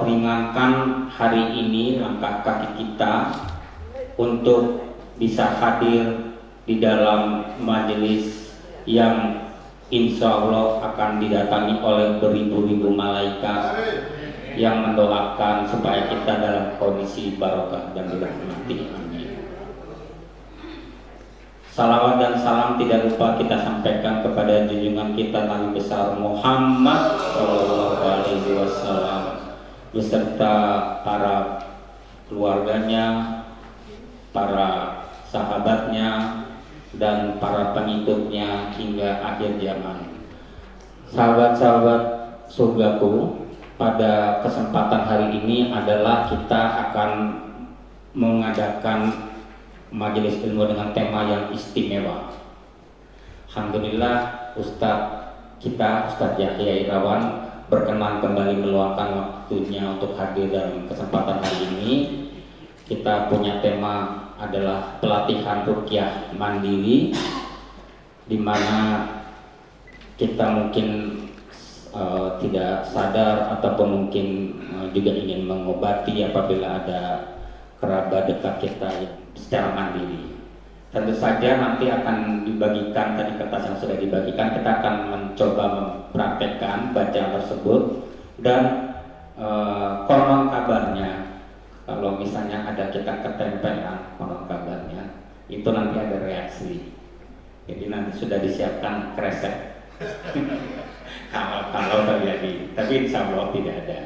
meringankan hari ini langkah kaki kita untuk bisa hadir di dalam majelis yang insya Allah akan didatangi oleh beribu-ribu malaikat yang mendoakan supaya kita dalam kondisi barokah dan dirahmati. Amin. Salawat dan salam tidak lupa kita sampaikan kepada junjungan kita Nabi besar Muhammad SAW beserta para keluarganya, para sahabatnya, dan para pengikutnya hingga akhir zaman. Sahabat-sahabat surgaku, pada kesempatan hari ini adalah kita akan mengadakan majelis ilmu dengan tema yang istimewa. Alhamdulillah Ustadz Yahya Irawan berkenan kembali meluangkan waktunya untuk hadir dalam kesempatan hari ini. Kita punya tema adalah pelatihan ruqyah mandiri, di mana kita mungkin tidak sadar ataupun mungkin juga ingin mengobati apabila ada kerabat dekat kita yang secara mandiri. Tentu saja nanti akan dibagikan, tadi kertas yang sudah dibagikan, kita akan mencoba mempraktekkan bacaan tersebut. Dan konon kabarnya, kalau misalnya ada kita ketempelan konon kabarnya, itu nanti ada reaksi. Jadi nanti sudah disiapkan kresek kalau terjadi, tapi insya Allah tidak ada.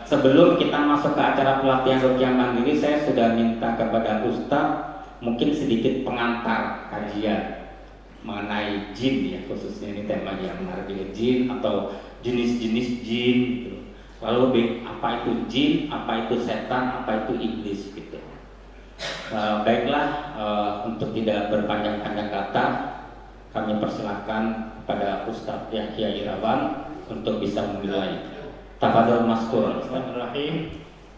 Sebelum kita masuk ke acara pelatihan ruqyah mandiri, saya sudah minta kepada Ustadz mungkin sedikit pengantar kajian mengenai jin ya, khususnya ini temanya yang menarik juga, jin atau jenis-jenis jin gitu. Lalu apa itu jin, apa itu setan, apa itu iblis gitu. Baiklah, untuk tidak berpanjang-panjang kata, kami persilakan kepada Ustadz Yahya Irawan untuk bisa memulai. Tafadhol maskur. Bismillahirrahmanirrahim.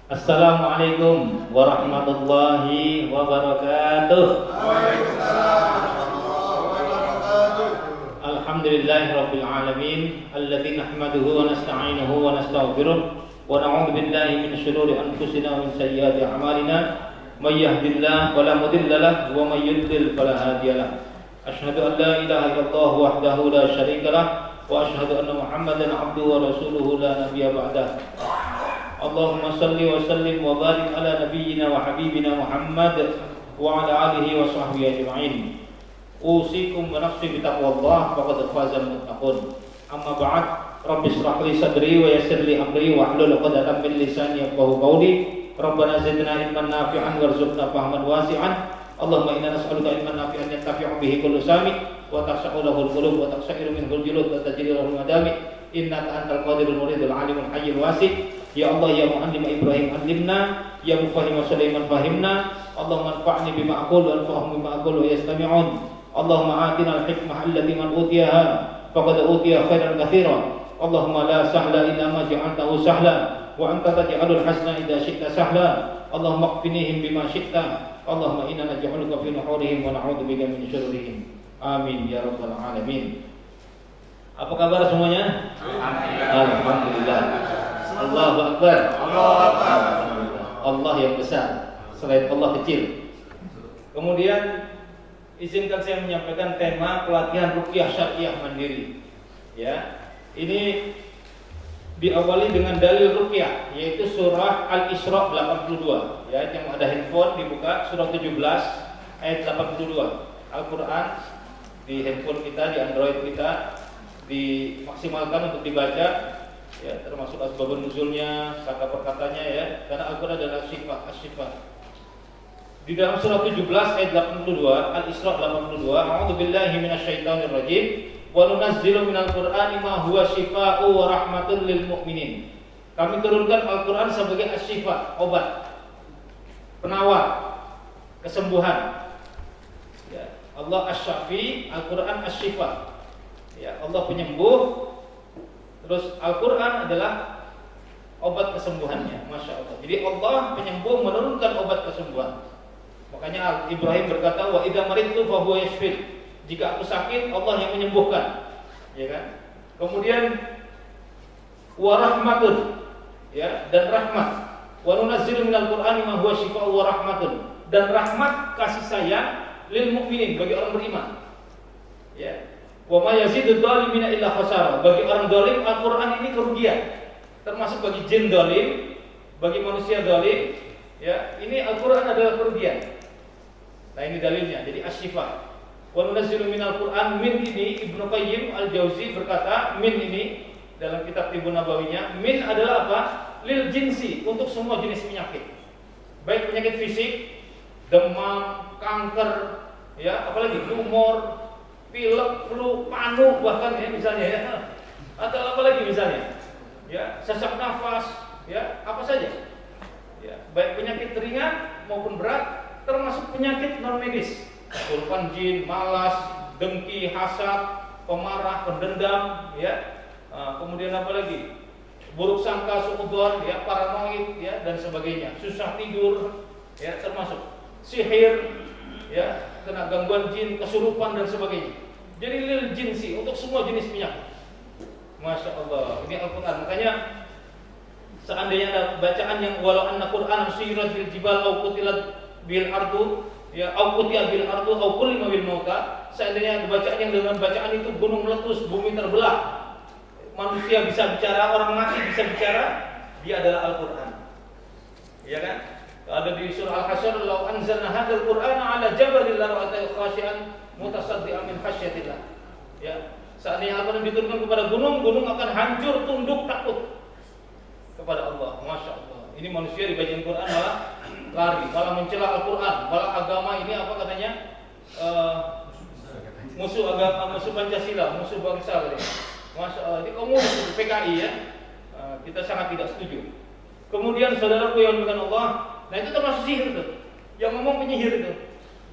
Assalamualaikum warahmatullahi wabarakatuh. Alhamdulillahirabbil alamin, alladzi nahmaduhu wa nasta'inuhu wa nastaghfiruh wa na'udzu billahi min shururi anfusina wa min sayyiati a'malina. May yahdihillahu fala mudilla lahu wa may yudlil fala hadiya lahu. Asyhadu an la ilaha illallah wahdahu la syarika lahu wa asyhadu anna Muhammadan abduhu wa rasuluhu la nabiyya ba'dah. Allahumma salli wa sallim wa barik ala nabiyyina wa habibina Muhammad wa ala alihi wa sahbihi ajma'in. Usikum wa nafsi bi taqwallah faqad fazal muttaqun. Amma ba'd, rabbi shrah li sadri wa yassir li amri wa hlul 'uqdatam min lisani yafqahu qawli. Rabbana zidna ilman nafi'an warzuqna fahman wasi'an. Allahumma inna nas'aluka ilman nafi'an yantafi'u bihi kullu sami wa takhsha'u lahu al-qulub wa takhsha'iru minhu al-julud wa tajri lahu al-madami. Innaka antal qadirul muridul alimul hayyul wasi'. Ya Allah ya mu'allim Ibrahim allimna, ya mufahhim Sulaiman fahimna. Allahumma anfa'ni bima aqulu wa anfa'hum bima aqulu yastami'un. Allahumma atina al-hikmah allati man utiyaha faqad utiya khairan katsiran. Allahumma la sahla illa ma ja'altahu sahla wa anta taj'alul hasna idza syi'ta sahla. Allahumma qfinihim bima syi'ta. Allahumma inna naj'aluka fi nuhurihim wa na'udzu bika min syururihim. Amin ya rabbal alamin. Apa kabar semuanya? Alhamdulillah. Allahu akbar. Allahu akbar. Allah yang besar, selain Allah kecil. Kemudian izinkan saya menyampaikan tema pelatihan ruqyah syariah mandiri. Ya. Ini diawali dengan dalil ruqyah, yaitu surah Al-Isra 82. Ya, yang ada handphone dibuka surah 17 ayat 82. Al-Qur'an di handphone kita, di Android kita dimaksimalkan untuk dibaca. Ya, termasuk asbabun nuzulnya, kata perkatanya ya, karena Al-Qur'an adalah sifat. Di dalam surah 17 ayat 82, Al-Isra 82, a'udzu billahi minasyaitonir rajim. Wa nunazzilu minal Qur'ani ma huwa syifaa'u wa rahmatun lil mu'minin. Kami turunkan Al-Qur'an sebagai asy-syifa, obat, penawar, kesembuhan. Ya, Allah asy-syafi, Al-Qur'an asy-syifa. Ya, Allah penyembuh. Terus Al-Qur'an adalah obat kesembuhannya, Masya Allah. Jadi Allah penyembuh menurunkan obat kesembuhan. Makanya Ibrahim berkata, wa idza maridtu fa huwa yashfin. Jika aku sakit, Allah yang menyembuhkan. Ya kan? Kemudian wa rahmatun, ya, dan rahmat. Wa nunazzilu minal Qur'ani ma huwa syifaa'un wa rahmatun, dan rahmat kasih sayang lil mukminin, bagi orang beriman. Ya. Wa ma yazidud dhalimina illa khasara, bagi orang zalim Al-Qur'an ini kerugian. Termasuk bagi jin zalim, bagi manusia zalim, ya, ini Al-Qur'an adalah kerugian. Nah, ini dalilnya. Jadi asy-syifa. Wa nunazzilu minal Qur'an, min ini Ibnu Qayyim Al-Jauzi berkata, min ini dalam kitab Tibbun Nabawinya, min adalah apa? Lil jinsi, untuk semua jenis penyakit. Baik penyakit fisik, demam, kanker, ya, apalagi tumor, pilek, flu, panu bahkan ya misalnya ya. Atau apalagi misalnya, ya, sesak nafas, ya, apa saja. Ya, baik penyakit ringan maupun berat, termasuk penyakit non medis. Kesurupan jin, malas, dengki, hasad, pemarah, pendendam, ya. Kemudian apa lagi? Buruk sangka, suudzon, ya, paranoid, ya, dan sebagainya. Susah tidur, ya, termasuk sihir, ya, kena gangguan jin, kesurupan dan sebagainya. Jadi lil jinsi, untuk semua jenis penyakit. Masya Allah, ini Al-Quran. Makanya seandainya ada bacaan yang walau anna Qur'an suyirat bil jibal au qutilat bil ardu, ya, au qutiya bil ardu au kullima bil mauta, seandainya ada bacaan yang dengan bacaan itu gunung meletus, bumi terbelah, manusia bisa bicara, orang mati bisa bicara, dia adalah Al-Quran. Iya kan? Ada di surah Al-Hasyr, "Lau anzalna hadzal Qur'ana 'ala jabalin la ra'aytahu khashi'an mutasaddian min khasyatillah." Ya, seandainya Al-Quran diturunkan kepada gunung, gunung akan hancur tunduk takut kepada Allah. Masya Allah. Ini manusia dibacain Quran malah lari, malah mencela Al-Quran, malah agama ini apa katanya? Musuh agama, musuh Pancasila, musuh bangsa katanya. Masya Allah, ini komunis PKI ya. Kita sangat tidak setuju. Kemudian saudaraku yang dimuliakan Allah, nah itu termasuk sihir tuh. Yang ngomong penyihir itu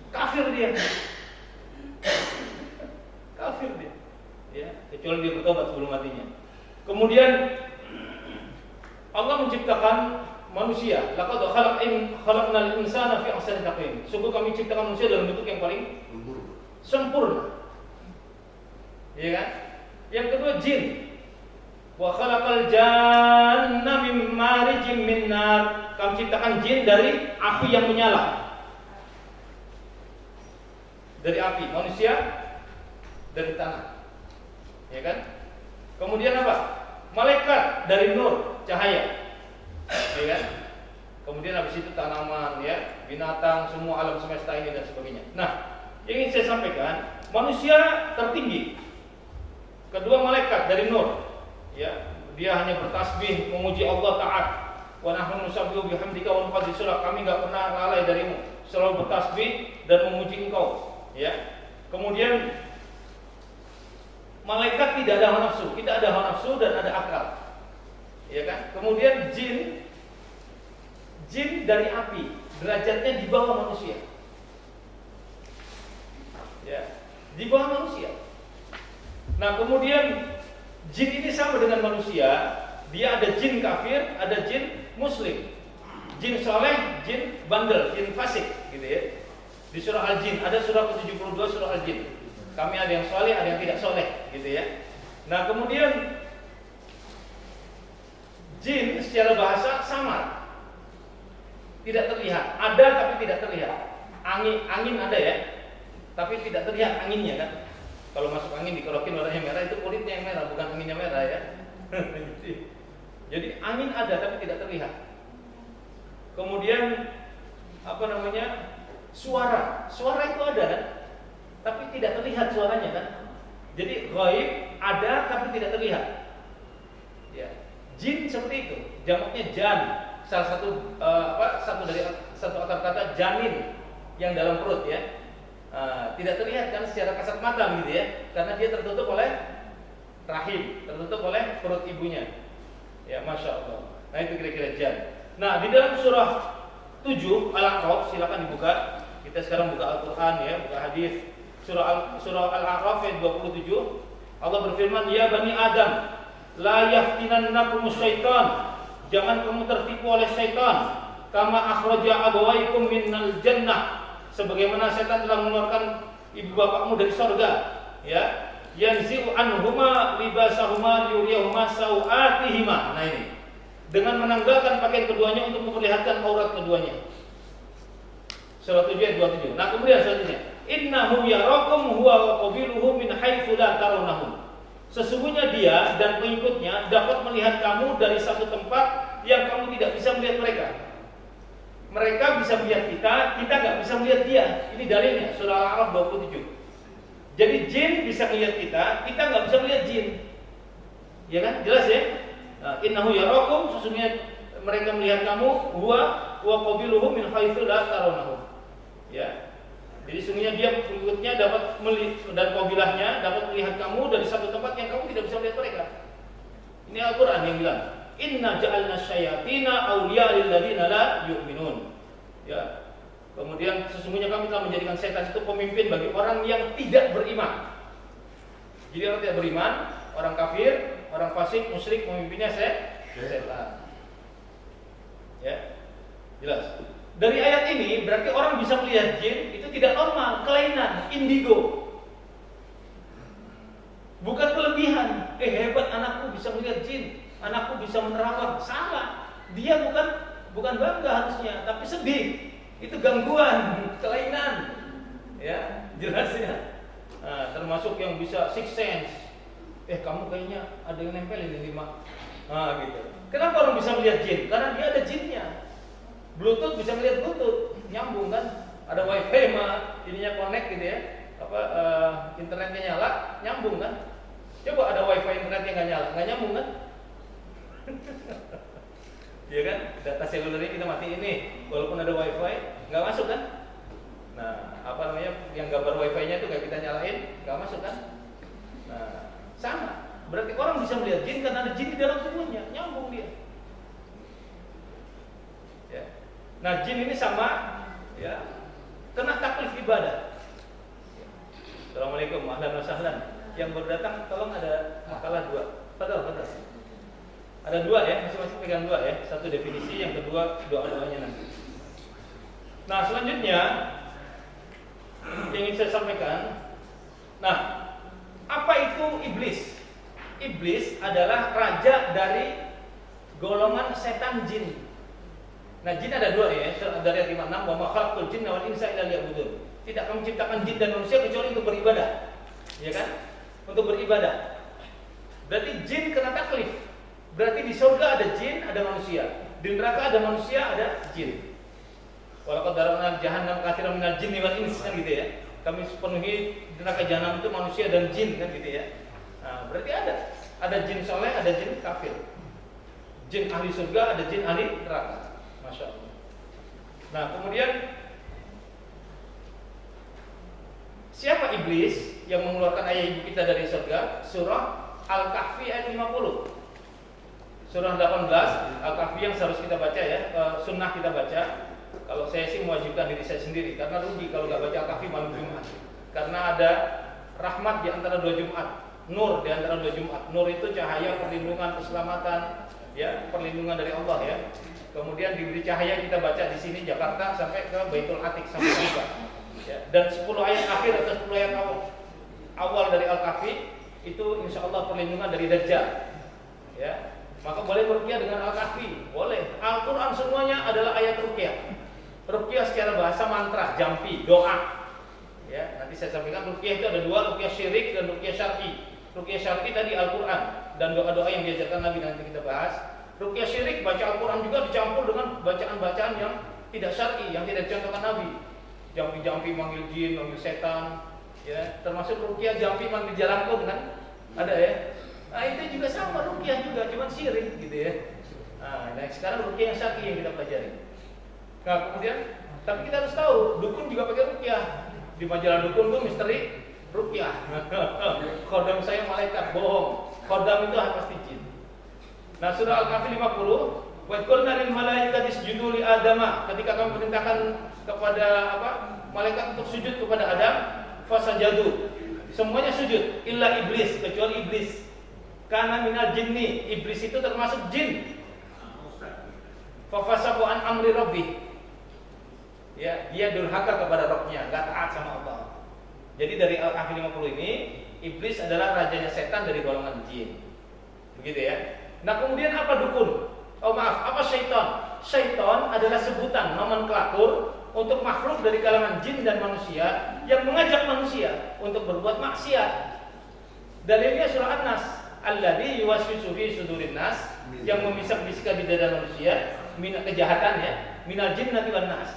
kafir dia. Kafir dia. Ya, kecuali dia bertobat sebelum matinya. Kemudian Allah menciptakan manusia. Laqad khalaqnal insana fi ahsani taqwim. Sungguh kami ciptakan manusia dalam bentuk yang paling sempurna. Iya kan? Yang kedua jin. Wa khalaqal janna min marijim min nar. Kami ciptakan jin dari api yang menyala. Dari api, manusia dari tanah. Ya kan? Kemudian apa? Malaikat dari nur, cahaya. Ya kan? Kemudian habis itu tanaman, ya, binatang, semua alam semesta ini dan sebagainya. Nah, yang ingin saya sampaikan, manusia tertinggi. Kedua malaikat dari nur, ya, dia hanya bertasbih memuji Allah Ta'ala. Wa nahnu nusabbihu bihamdika wa nuqaddisu lak. Kami enggak pernah lalai darimu, selalu bertasbih dan memuji Engkau, ya. Kemudian malaikat tidak ada hawa nafsu, kita ada hawa nafsu dan ada akal, ya kan? Kemudian jin dari api, derajatnya di bawah manusia, ya, di bawah manusia. Nah, kemudian jin ini sama dengan manusia, dia ada jin kafir, ada jin muslim, jin soleh, jin bandel, jin fasik, gitu ya. Di surah Al-Jin, ada surah ke-72 surah Al-Jin. Kami ada yang soleh, ada yang tidak soleh, gitu ya. Nah, kemudian jin secara bahasa samar, tidak terlihat, ada tapi tidak terlihat. Angin ada ya, tapi tidak terlihat anginnya kan. Kalau masuk angin dikerokin warnanya merah, itu kulitnya yang merah, bukan anginnya merah ya. Jadi angin ada tapi tidak terlihat. Kemudian apa namanya? Suara itu ada kan, tapi tidak terlihat suaranya kan. Jadi ghaib ada tapi tidak terlihat. Ya. Jin seperti itu, jamaknya jan. Salah satu satu akar kata janin yang dalam perut ya. Tidak terlihat kan secara kasat mata begitu ya, karena dia tertutup oleh rahim, tertutup oleh perut ibunya. Ya, Masya Allah. Nah, itu kira-kira jan. Nah, di dalam surah 7 Al-A'raf, silakan dibuka. Kita sekarang buka Al-Quran ya, buka hadis. Surah Al-A'raf ayat 27. Allah berfirman, "Ya Bani Adam, la yaftinannakumus syaitan." Jangan kamu tertipu oleh syaitan. Kama akhraja abawaikum minal jannah. Sebagaimana setan telah mengeluarkan ibu bapakmu dari surga, ya. yanzi'u anhuma libasahuma liyuriyahuma sawatihima. Nah ini, dengan menanggalkan pakaian keduanya untuk memperlihatkan aurat keduanya. Surah 7 ayat 27. Nah kemudian selanjutnya, innahu yarakum huwa wa qabiluhu min haitsu la tarawnahum. Sesungguhnya dia dan pengikutnya dapat melihat kamu dari satu tempat yang kamu tidak bisa melihat mereka. Mereka bisa melihat kita nggak bisa melihat dia. Ini dalilnya surah Al-A'raf 27. Jadi jin bisa melihat kita nggak bisa melihat jin. Ya kan? Jelas ya? Innahu yarakum, sesungguhnya mereka melihat kamu, huwa wa qabiluhu min haitsu la tarawnahum. Ya. Jadi sesungguhnya dia pengikutnya dapat melihat dan qabilahnya dapat melihat kamu dari satu tempat yang kamu tidak bisa melihat mereka. Ini Al-Qur'an yang bilang, inna ja'alna syayatina awliya lil ladzina la yu'minun. Ya. Kemudian sesungguhnya kami telah menjadikan setan itu pemimpin bagi orang yang tidak beriman. Jadi orang tidak beriman, orang kafir, orang fasik, musyrik, pemimpinnya setan. Ya. Jelas. Dari ayat ini berarti orang bisa melihat jin itu tidak normal, kelainan, indigo. Bukan kelebihan. Hebat anakku bisa melihat jin, anakku bisa menerawang. Salah. Dia bukan bangga harusnya, tapi sedih. Itu gangguan, kelainan. Ya, jelas ya. Nah, termasuk yang bisa sixth sense. Kamu kayaknya ada yang nempel ini 5. Gitu. Kenapa orang bisa melihat jin? Karena dia ada jinnya. Bluetooth bisa melihat Bluetooth, nyambung kan? Ada WiFi mah, ininya connect gitu ya. Internetnya nyala, nyambung kan? Coba ada WiFi internetnya nggak nyambung kan? Iya kan? Data selulernya kita matiin nih, walaupun ada WiFi nggak masuk kan? Nah, yang gambar WiFi-nya itu kayak kita nyalain, nggak masuk kan? Nah, sama. Berarti orang bisa melihat jin karena ada jin di dalam tubuhnya, nyambung dia. Ya. Nah, jin ini sama, ya, kena taklif ibadah. Assalamualaikum, ahlan wa sahlan. Yang baru datang, tolong ada makalah 2. Padahal. Ada 2 ya, masing-masing pegang 2 ya. Satu definisi, yang kedua doa-doanya nanti. Nah, selanjutnya yang ingin saya sampaikan. Nah, apa itu iblis? Iblis adalah raja dari golongan setan jin. Nah, jin ada 2 ya, dari ayat 56, wa ma khalaqtul jinna wal insa illa liya'budun. Tidak kami ciptakan jin dan manusia kecuali untuk beribadah. Ya kan? Untuk beribadah. Berarti jin kena taklif. Berarti di surga ada jin, ada manusia. Di neraka ada manusia, ada jin. Walaqad darabna jahannam katsiran minal jinni wal ins kan gitu ya. Kami penuhi neraka jahanam itu manusia dan jin kan gitu ya. Nah, berarti ada jin soleh, ada jin kafir. Jin ahli surga, ada jin ahli neraka. Masya Allah. Nah, kemudian siapa iblis yang mengeluarkan ayah ibu kita dari surga? Surah Al-Kahfi ayat 50. Surah 18 Al-Kahfi yang seharusnya kita baca ya, sunnah kita baca. Kalau saya sih mewajibkan diri saya sendiri karena rugi kalau nggak baca Al-Kahfi malam Jumat. Karena ada rahmat di antara 2 Jumat, nur di antara 2 Jumat. Nur itu cahaya perlindungan, keselamatan, ya, perlindungan dari Allah ya. Kemudian diberi cahaya kita baca di sini Jakarta sampai ke Baitul Atiq sampai juga. Ya, dan 10 ayat akhir atau 10 ayat awal dari Al-Kahfi itu insya Allah perlindungan dari Dajjal. Ya, maka boleh meruqyah dengan Al-Kahfi, boleh. Al-Quran semuanya adalah ayat ruqyah. Ruqyah secara bahasa mantra, jampi, doa. Ya, nanti saya sampaikan ruqyah itu ada 2, ruqyah syirik dan ruqyah syar'i. Ruqyah syar'i tadi Al-Quran dan doa-doa yang diajarkan Nabi nanti kita bahas. Ruqyah syirik baca Al-Quran juga dicampur dengan bacaan-bacaan yang tidak syar'i, yang tidak dicontohkan Nabi. Jampi-jampi manggil jin, manggil setan, ya, termasuk ruqyah jampi manggil jalangkung kan? Ada ya. Nah, itu juga sama ruqyah juga, cuman syirik gitu ya. Nah, sekarang ruqyah yang syar'i yang kita pelajari. Nah, kemudian tapi kita harus tahu, dukun juga pakai ruqyah. Di majalah dukun tuh misteri ruqyah. Khodam saya malaikat, bohong. Khodam itu pasti jin. Nah, surah Al-Kahfi 50, wa qulna lil malaikati isjudu li Adama, ketika kami perintahkan kepada malaikat untuk sujud kepada Adam, fasajadu. Semuanya sujud illa iblis, kecuali iblis. Karena minal jinni, iblis itu termasuk jin. Fa fasaqa an amri rabbih. Ya, dia durhaka kepada Rabbnya, enggak taat sama Allah. Jadi dari Al-Kahfi 50 ini, Iblis adalah rajanya setan dari golongan jin. Begitu ya. Nah, kemudian apa dukun? Oh maaf, apa syaitan? Syaitan adalah sebutan nomenklatur untuk makhluk dari kalangan jin dan manusia yang mengajak manusia untuk berbuat maksiat. Dalilnya surah An-Nas, alladzi yuwaswisu fi sudurin nas, yang membisik-bisikkan di dada manusia minat kejahatan ya, minal jinnati wan nas.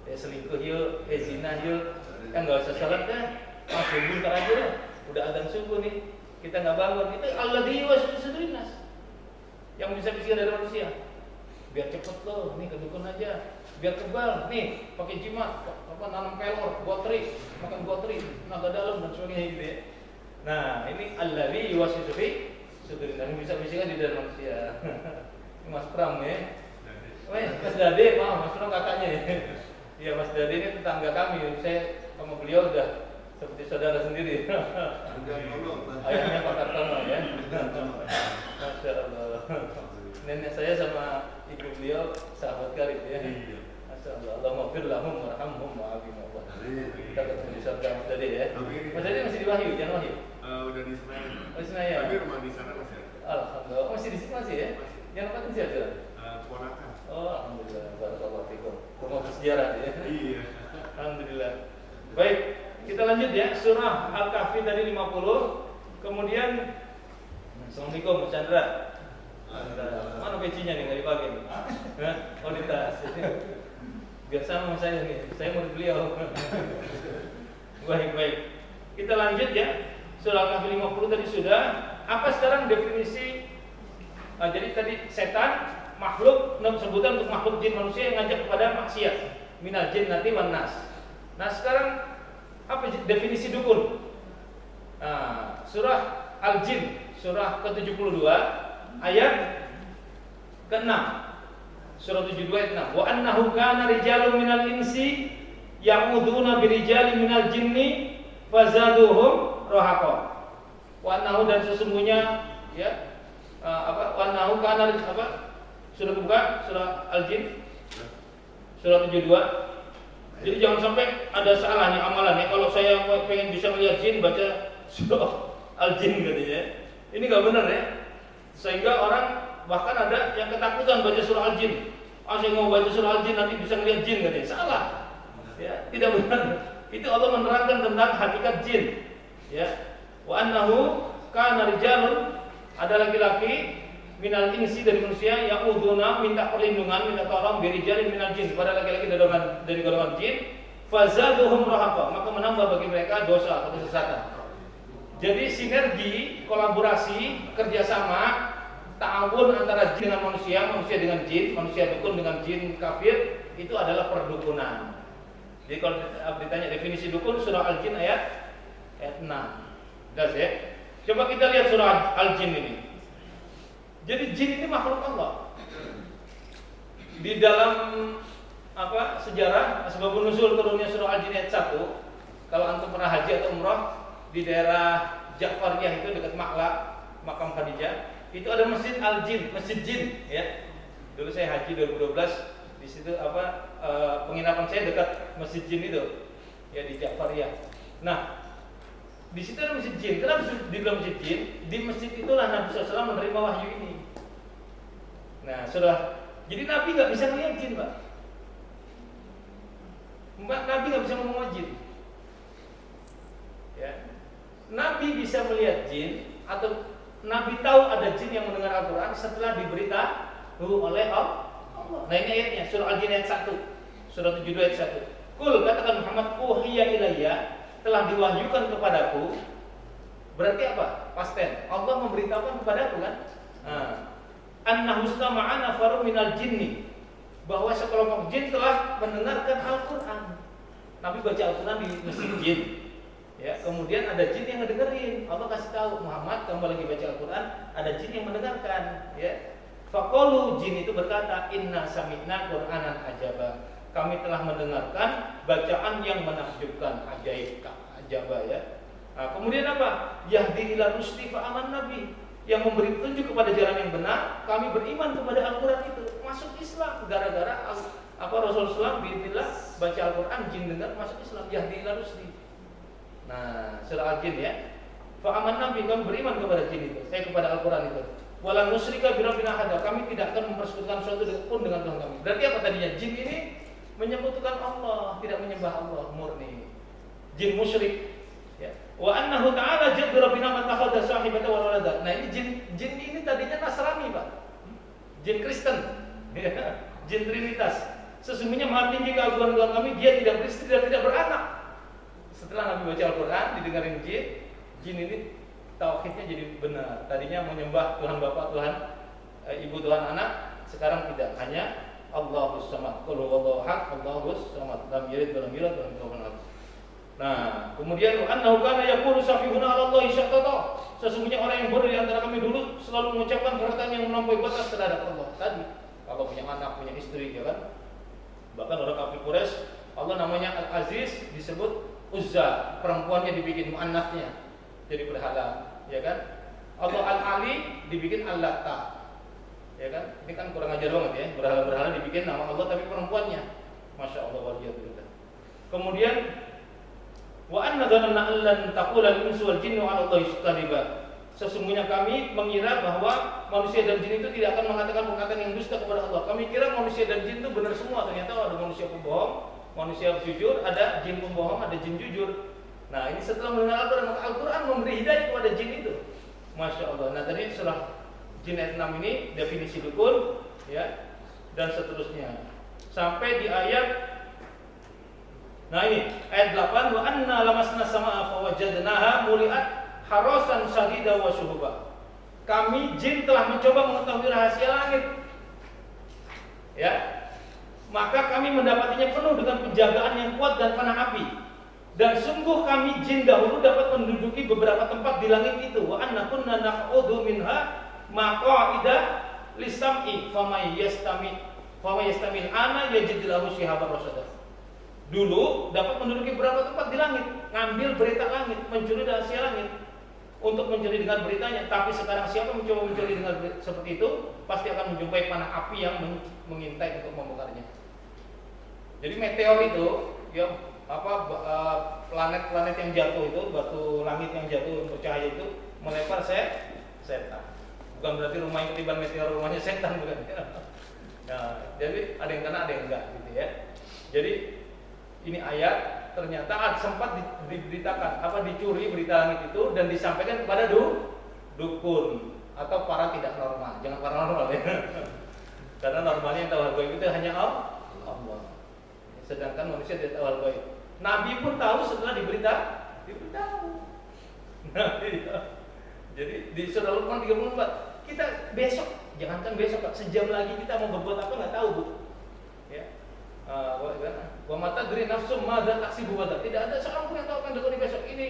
Selingkuh yuk, zina yuk, kan enggak usah salat kan? Subuh tak aja lah. Udah adzan subuh nih, kita nggak bangun. Itu alladzi yuwaswisu sudurin nas, yang bisa-bisa dari manusia. Biar cepet loh, nih ke dukun aja. Biar kebal, nih pakai jimat, apa nanam pelor, gotri, makan gotri, naga dalam dan sebagainya gitu ya. Nah, ini alladzi yuwaswisu fi sudurin nas, bisa-bisa di dalam manusia. Mas Pram ya. Mas Dade, Mas Pram kakaknya ya. Iya, Mas Dade ini tetangga kami. Saya sama beliau udah seperti saudara sendiri. Ayahnya Pak Kartono ya. Masya Allah. Nenek saya sama ibu beliau sahabat karib ya. Masya Allah. Allahumma fir lahum warhamhum wa'afihim Allah. Kita ketemu di surga Mas Dade ya. Mas Dade masih di Wahyu, jangan Wahyu. Udah di Senayan. Oh, di Senayan. Tapi rumah di sana masih ada. Alhamdulillah. Masih di sini masih ya? Yang nempatin siapa? Keponakan. Oh, alhamdulillah. Barakallahu fikum. Rumah bersejarah ya. Iya. Alhamdulillah. Baik, kita lanjut ya. Surah Al-Kahfi tadi 50. Kemudian Assalamualaikum Mas Chandra. Mana pecinya nih, nggak dipakai nih? Oh, di tas. Biar sama saya nih. Saya murid beliau. Baik. Kita lanjut ya. Surah Al-Kahfi 50 tadi sudah. Apa sekarang definisi? Jadi tadi setan makhluk, sebutan untuk makhluk jin manusia yang ngajak kepada maksiat. Minal jinnati wan nas. Nah, sekarang apa definisi dukun? Surah Al-Jin, surah ke-72 ayat ke-6. Surah 72 ayat 6. Wa annahu kana rijalun minal insi ya'uduna birijalin minal jinni fazaduhum rahaqa. Wa annahu, dan sesungguhnya ya wa annahu kana Surah kebuka, surah Al-Jin, surah 72. Jadi jangan sampai ada salahnya amalannya. Kalau saya pengen bisa melihat jin, baca surah Al-Jin katanya. Ini nggak benar ya. Sehingga orang bahkan ada yang ketakutan baca surah Al-Jin. Saya mau baca surah Al-Jin nanti bisa melihat jin katanya. Salah. Ya, tidak benar. Itu Allah menerangkan tentang hakikat jin. Ya. Wa annahu kana rijalun, ada laki-laki minal insi dari manusia yang uduna minta perlindungan, minta tolong birijalin minal jin kepada laki-laki dari golongan jin, fazaduhum rahaqa, maka menambah bagi mereka dosa atau kesesatan. Jadi sinergi, kolaborasi, kerjasama, ta'awun antara jin dengan manusia, manusia dengan jin, manusia dukun dengan jin kafir, itu adalah perdukunan. Jadi kalau ditanya definisi dukun, surah Al-Jin ayat 6. Jelas ya? Coba kita lihat surah Al-Jin ini. Jadi jin ini makhluk Allah. Di dalam sejarah asbabun nuzul turunnya surah Al-Jin ayat 1. Kalau antum pernah haji atau umrah di daerah Ja'fariyah itu dekat Ma'la, makam Khadijah, itu ada masjid Al-Jin, masjid jin ya. Dulu saya haji 2012, di situ penginapan saya dekat masjid jin itu ya, di Ja'fariyah. Nah, di situ ada masjid jin. Kenapa dibilang masjid jin? Di masjid itulah Nabi SAW menerima wahyu ini. Nah, jadi Nabi nggak bisa melihat jin, Pak. Nabi nggak bisa ngomong jin. Ya, Nabi bisa melihat jin atau Nabi tahu ada jin yang mendengar Al-Quran setelah diberitahu oleh Allah. Nah, ini ayatnya surah Al-Jin ayat 1, surah 72 ayat 1. Qul, katakan Muhammad, uhiya ilayya, telah diwahyukan kepadaku. Berarti apa? Past tense. Allah memberitahukan kepadaku kan? Annahu istama'ana farum minal jinni, bahwa sekelompok jin telah mendengarkan Al-Quran. Nabi baca Al-Quran di masjid jin. Ya, kemudian ada jin yang ngedengerin. Allah kasih tahu, Muhammad, kamu lagi baca Al-Quran, ada jin yang mendengarkan. Ya. Faqalu, jin itu berkata, inna sami'na Qur'anan ajaba. Kami telah mendengarkan bacaan yang menakjubkan, ajaib, ajaba ya. Nah, kemudian apa? Yahdi ila rusdi fa aman nabi, yang memberi petunjuk kepada jalan yang benar, kami beriman kepada Al-Quran itu, masuk Islam gara-gara Rasulullah bismillah baca Al-Quran, jin dengar masuk Islam, yahdi ila rusdi. Nah, surah Al-Jin ya. Fa amanna bi, kami beriman kepada jin itu, kepada Al-Qur'an itu. Wala nusyrika bi rabbina ahada, kami tidak akan mempersekutukan sesuatu pun dengan Tuhan kami. Berarti apa tadinya? Jin ini menyebutkan Allah, tidak menyembah Allah murni. Jin musyrik. Ya. Wa annahu ta'ala jaddu rabbina man takhadha sahibatan wa walada. Nah, ini jin ini tadinya Nasrani, Pak. Jin Kristen. Ya. Jin Trinitas. Sesungguhnya maha tinggi keagungan Tuhan kami, dia tidak beristri dan tidak beranak. Setelah Nabi baca Al-Qur'an, didengarin jin ini tauhidnya jadi benar. Tadinya menyembah Tuhan Bapa, Tuhan Ibu, Tuhan Anak, sekarang tidak, hanya Allahus Samad. Qul huwallahu ahad, Allahus Samad. Lam yalid wa lam yulad wa lam yakul lahu. Nah, kemudian annahu kana yaqulu safihuna 'ala Allahi syaqqata. Sesungguhnya orang yang bodoh di antara kami dulu selalu mengucapkan perkataan yang melampaui batas terhadap Allah. Tadi kalau punya anak, punya istri, ya kan? Bahkan orang kafir Quraisy, Allah namanya Al-Aziz disebut Uzza, perempuannya dibikin muannats-nya jadi berhala, ya kan? Allah Al-Ali dibikin Al-Latta. Ya kan? Ini kan kurang ajar banget ya. Berhala-berhala dibikin nama Allah tapi perempuannya. Masya Allah waliyadzubillah. Kemudian wa anna dhananna allan taqula al-insu wal jinnu 'ala Allahi kadhiba. Sesungguhnya kami mengira bahwa manusia dan jin itu tidak akan mengatakan perkataan yang dusta kepada Allah. Kami kira manusia dan jin itu benar semua. Ternyata ada manusia pembohong, manusia jujur, ada jin pembohong, ada jin jujur. Nah, ini setelah mendengar Al-Qur'an, Al-Qur'an memberi hidayah kepada jin itu. Masya Allah. Nah, tadi surah Jin ayat 6 ini definisi dukun, ya, dan seterusnya sampai di ayat. Nah, ini ayat 8, wa anna lamasna samaa fa wajadnaha muliat harasan sadida wa syuhuba. Kami jin telah mencoba mengetahui rahasia langit, ya, maka kami mendapatinya penuh dengan penjagaan yang kuat dan panah api. Dan sungguh kami jin dahulu dapat menduduki beberapa tempat di langit itu. Wa anna kunna naq'udu minha maqa'ida lisam'i famay yastamil ana yajid lahu shihaban rasada. Dulu dapat menduduki beberapa tempat di langit, ngambil berita langit, mencuri rahasia langit untuk mencuri dengan beritanya. Tapi sekarang siapa mencoba mencuri dengan seperti itu, pasti akan menjumpai panah api yang mengintai untuk membongkarnya. Jadi meteor itu, ya, planet-planet yang jatuh itu, batu langit yang jatuh bercahaya itu melempar setan. Bukan berarti rumah yang ketiban meteor rumahnya setan, bukan. Nah, jadi ada yang kena, ada yang enggak, gitu ya. Jadi ini ayat ternyata sempat diberitakan dicuri berita langit itu dan disampaikan kepada dukun atau para tidak normal. Jangan paranormal ya. Karena normalnya yang tahu hal gaib itu hanya Allah. Sedangkan manusia tidak tahu hal gaib. Nabi pun tahu setelah diberitahu. Nah, jadi di surah Luqman 34, kita besok, jangankan besok, Pak, sejam lagi kita mau berbuat apa nggak tahu, Bu. Ya. Wa mata dari nafsu madza taksibu ghadan. Tidak ada seorang pun yang tahu akan dilakukan besok. Ini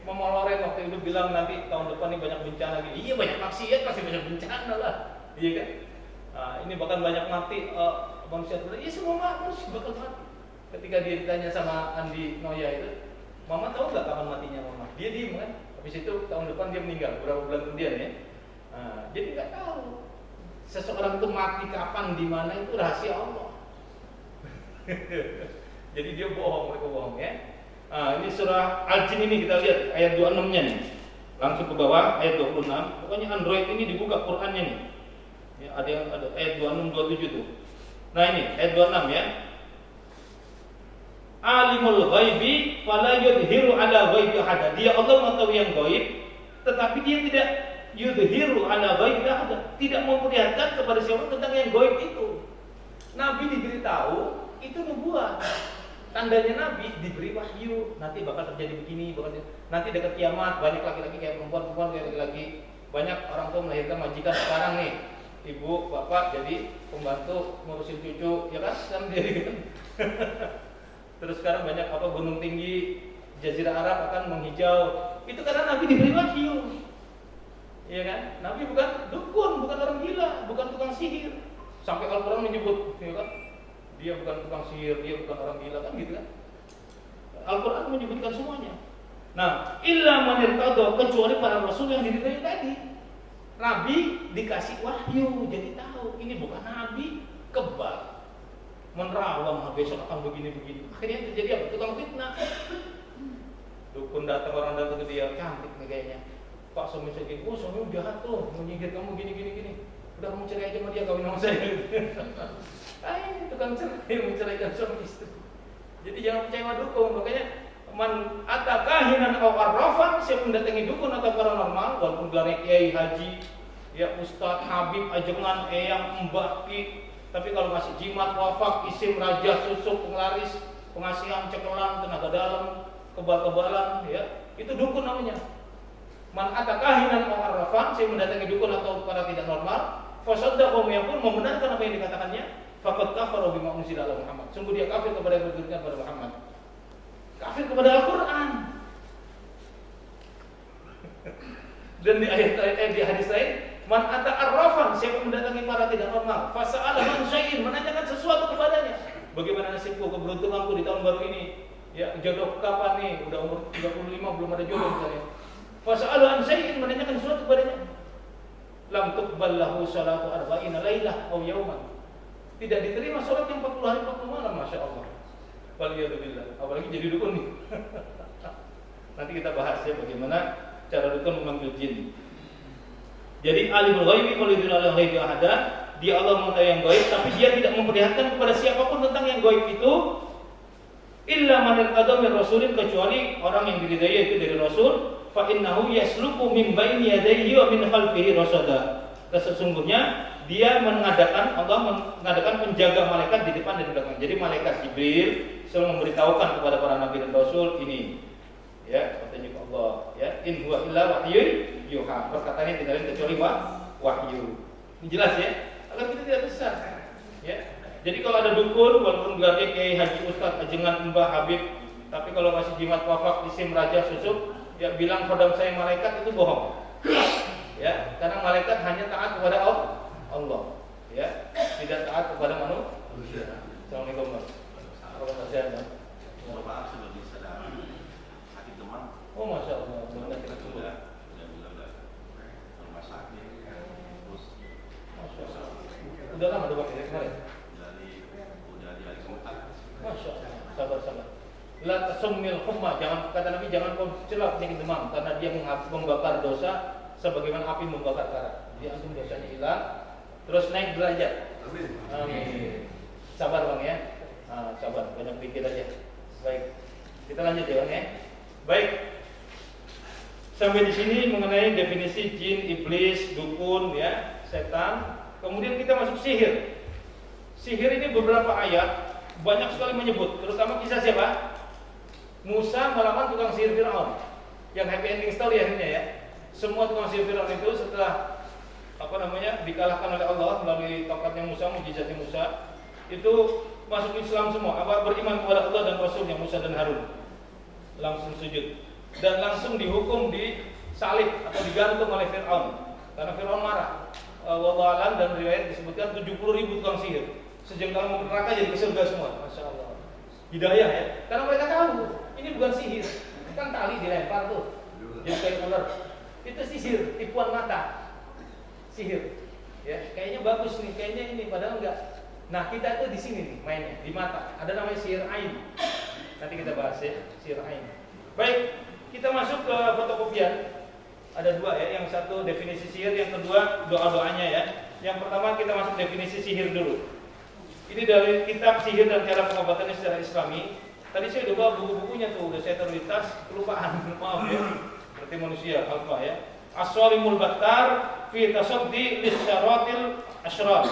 Momoloren waktu itu bilang nanti tahun depan ini banyak bencana gitu. Iya, banyak maksiat pasti banyak bencana lah. Iya kan? Ini bahkan banyak mati manusia. Iya, semua manusia bakal mati. Ketika dia ditanya sama Andi Noya itu, Mama tahu nggak kapan matinya Mama? Dia diem kan. Habis itu tahun depan dia meninggal beberapa bulan kemudian ya. Jadi nggak tahu seseorang itu mati kapan, di mana, itu rahasia Allah. Jadi dia bohong, mereka bohong ya. Ini surah Al-Jin ini kita lihat ayat 26-nya nih. Langsung ke bawah ayat 26. Pokoknya Android ini dibuka Qur'annya nih. Ya, ada ayat 26 27 tuh. Nah, ini ayat 26 ya. Alimul ghaibi fala yudhiru ala ghaibi ahada. Dia Allah mengetahui yang gaib, tetapi dia tidak yudhiru ala ghaibi ahada, tidak memperlihatkan kepada siapa tentang yang gaib itu. Nabi diberitahu itu nubuat. Tandanya Nabi diberi wahyu, nanti bakal terjadi begini, nanti dekat kiamat banyak laki-laki kayak perempuan kayak laki-laki, banyak orang tua melahirkan majikan. Sekarang nih ibu bapak jadi pembantu ngurusin cucu, ya kan? Terus sekarang banyak gunung tinggi Jazirah Arab akan menghijau. Itu karena Nabi diberi wahyu. Iya kan? Nabi bukan dukun, bukan orang gila, bukan tukang sihir. Sampai Al-Qur'an menyebut, ya kan? Dia bukan tukang sihir, dia bukan orang gila, kan gitu kan? Al-Qur'an menyebutkan semuanya. Nah, illa man irtada, kecuali para rasul yang diridhai tadi. Nabi dikasih wahyu, jadi tahu ini bukan nabi kebal. Menerawang besok akan begini-begini. Akhirnya yang terjadi apa? Tukang fitnah. Dukun datang, orang datang ke dia, cantik nih kayaknya. Pak suami saya gini, oh suami jahat tuh, menyindir kamu gini. Udah kamu cerai aja sama dia, kawin sama saya. Tukang cerai menceraikan suami istri. Jadi jangan percaya sama dukun. Makanya man atakahinan aw arrafan, siapa mendatangi dukun atau paranormal, walaupun gelarnya kiai, haji, ya ustaz, habib, ajengan, eyang, mbak, ki, tapi kalau masih jimat, wafak, isim, raja, susuk, penglaris, pengasihan, cekelan, tenaga dalam, kebal-kebalan, ya itu dukun namanya. Man atakahinan aw arrafan, siapa mendatangi dukun atau para tidak normal, fasaddaqa yang pun membenarkan apa yang dikatakannya, faqad kafara bima unzila ala Muhammad. Sungguh dia kafir kepada yang diturunkan kepada Muhammad. Kafir kepada Al-Quran. Dan di di hadis lain, man ata arrafan, siapa mendatangi para tidak normal, fasa'ala man syai'in, menanyakan sesuatu kepadanya. Bagaimana nasibku, keberuntunganku di tahun baru ini? Ya, jodoh kapan nih? Udah umur 35 belum ada jodoh misalnya. Fasa'ala man syai'in, menanyakan sesuatu kepadanya. Lam tuqbal lahu salatu arba'ina lailah aw yauman. Tidak diterima salat yang 40 hari 40 malam, Masya Allah. Waliyadzubillah. Apalagi jadi dukun nih. Nanti kita bahas ya bagaimana cara dukun memanggil jin. Jadi alimul ghaibi qul la ghaibi ahada, dia Allah mengetahui yang gaib, tapi dia tidak memperlihatkan kepada siapapun tentang yang gaib itu illa man irtada min rasulin, kecuali orang yang diridai itu dari rasul, fa innahu yasluku min baini yadayhi wa min khalfihi rasada. Sesungguhnya dia Allah mengadakan penjaga malaikat di depan dan di belakang. Jadi malaikat Jibril selalu memberitahukan kepada para nabi dan rasul ini, ya, petunjuk Allah, ya, in huwa illa wahyun yuha. Perkataannya tidak lain kecuali wahyu. Ini jelas ya, agar kita tidak besar, ya. Jadi kalau ada dukun, walaupun gelarnya kiai, haji, ustaz, ajengan, mbah, habib, tapi kalau masih jimat, wafak, isim, raja, susuk, ya bilang kodam saya malaikat, itu bohong. Ya, karena malaikat hanya taat kepada Allah, ya, tidak taat kepada manusia. Assalamualaikum warahmatullahi wabarakatuh. Oh, Masya Allah. Udah lama udah pakai kemarin. Masya Allah. Sabar. La tasmil humma, jangan, kata Nabi, jangan kau celak penyakit demam, karena dia membakar dosa sebagaimana api membakar karat. Dia antum dosanya hilang, terus naik derajat. Amin. Sabar Bang ya. Sabar, banyak pikir aja. Baik. Kita lanjut ya Bang ya. Baik. Sampai di sini mengenai definisi jin, iblis, dukun ya, setan. Kemudian kita masuk sihir. Sihir ini beberapa ayat banyak sekali menyebut, terutama kisah siapa? Musa melawan tukang sihir Firaun. Yang happy ending story akhirnya ya. Semua tukang sihir Firaun itu setelah dikalahkan oleh Allah melalui tongkatnya Musa, mukjizatnya Musa, itu masuk Islam semua, beriman kepada Allah dan Rasulnya Musa dan Harun, langsung sujud dan langsung dihukum disalib atau digantung oleh Firaun karena Firaun marah. Wallahu a'lam, dan riwayat disebutkan 70.000 tukang sihir sejengkal mau neraka jadi ke surga semua. Masya Allah, hidayah ya, karena mereka tahu ini bukan sihir, kan tali dilempar tuh jadi kayak ular, itu sihir, tipuan mata. Sihir, ya kayaknya bagus nih, kayaknya ini, padahal enggak. Nah kita tuh di sini nih mainnya, di mata. Ada namanya sihir ain. Nanti kita bahas ya, sihir ain. Baik, kita masuk ke fotokopian. Ada dua ya, yang satu definisi sihir, yang kedua doa-doanya ya. Yang pertama kita masuk definisi sihir dulu. Ini dari kitab Sihir dan Cara Pengobatannya Secara Islami. Tadi saya udah bawa buku-bukunya tuh, udah saya taruh di tas, kelupaan, maaf ya. Seperti manusia, alfa ya. As-Salimul Battar fi tasaddi lisyaratil asyraf.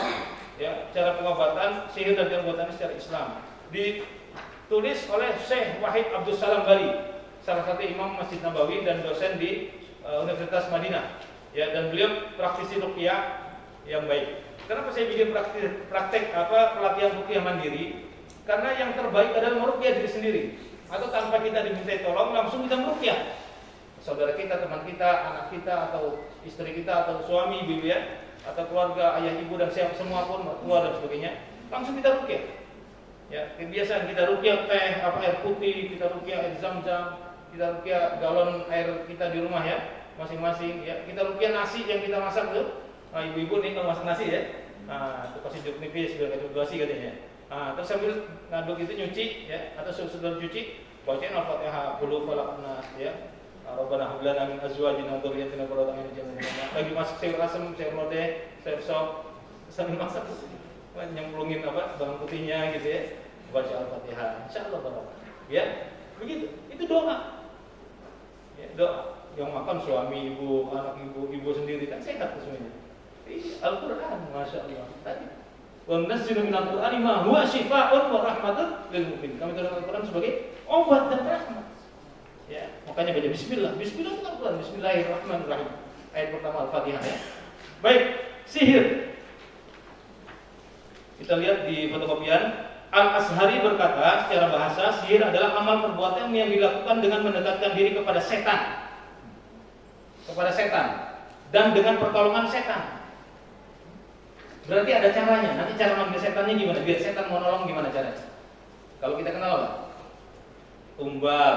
Ya, cara pengobatan sihir dan pengobatan secara Islam. Ditulis oleh Syekh Wahid Abdul Salam Bali, salah satu imam Masjid Nabawi dan dosen di Universitas Madinah. Ya, dan beliau praktisi ruqyah yang baik. Kenapa saya bikin praktek pelatihan ruqyah mandiri? Karena yang terbaik adalah meruqyah diri sendiri. Atau tanpa kita diminta tolong, langsung kita meruqyah. Saudara kita, teman kita, anak kita, atau istri kita, atau suami, ibu ya, atau keluarga, ayah, ibu, dan semua pun, mertua dan sebagainya, langsung kita ruqyah. Ya, kebiasaan kita ruqyah teh, air putih, kita ruqyah air zam-zam, kita ruqyah galon air kita di rumah ya, masing-masing. Ya, kita ruqyah nasi yang kita masak tuh. Nah, ibu-ibu nih kalau masak nasi ya, nah, itu kasih jeruk nipis, biar nggak basi katanya. Nah, terus sambil ngaduk itu nyuci, ya, atau sebelum cuci, bacain Al-Fatihah, Qul Huwallahu Ahad, ya. Rabbana hab lana min azwajina wa dhurriyyatina qurrata a'yun waj'alna lil lagi masak sayur asem, sayur lodeh, sayur sop, sambil masak nyemplungin bawang putihnya gitu ya. Baca Al-Fatihah. Insyaallah barokah. Ya, begitu. Itu doa. Ya, doa. Yang makan suami, ibu, anak ibu sendiri kan sehat semuanya. Ini Al-Qur'an, Masya Allah. Tadi wa nunazzilu minal Qur'ani ma huwa syifaa'un wa rahmatun lil mu'minin. Kami turunkan Al-Qur'an sebagai obat dan rahmat. Ya, makanya baca bismillah. Bismillah itu Al-Qur'an. Bismillahirrahmanirrahim. Ayat pertama Al-Fatihah ya. Baik, sihir. Kita lihat di fotokopian. Al-Azhari berkata secara bahasa, sihir adalah amal perbuatan yang dilakukan dengan mendekatkan diri kepada setan. Kepada setan dan dengan pertolongan setan. Berarti ada caranya. Nanti cara manggil setannya gimana? Biar setan mau nolong gimana caranya? Kalau kita kenal apa? Tumbal,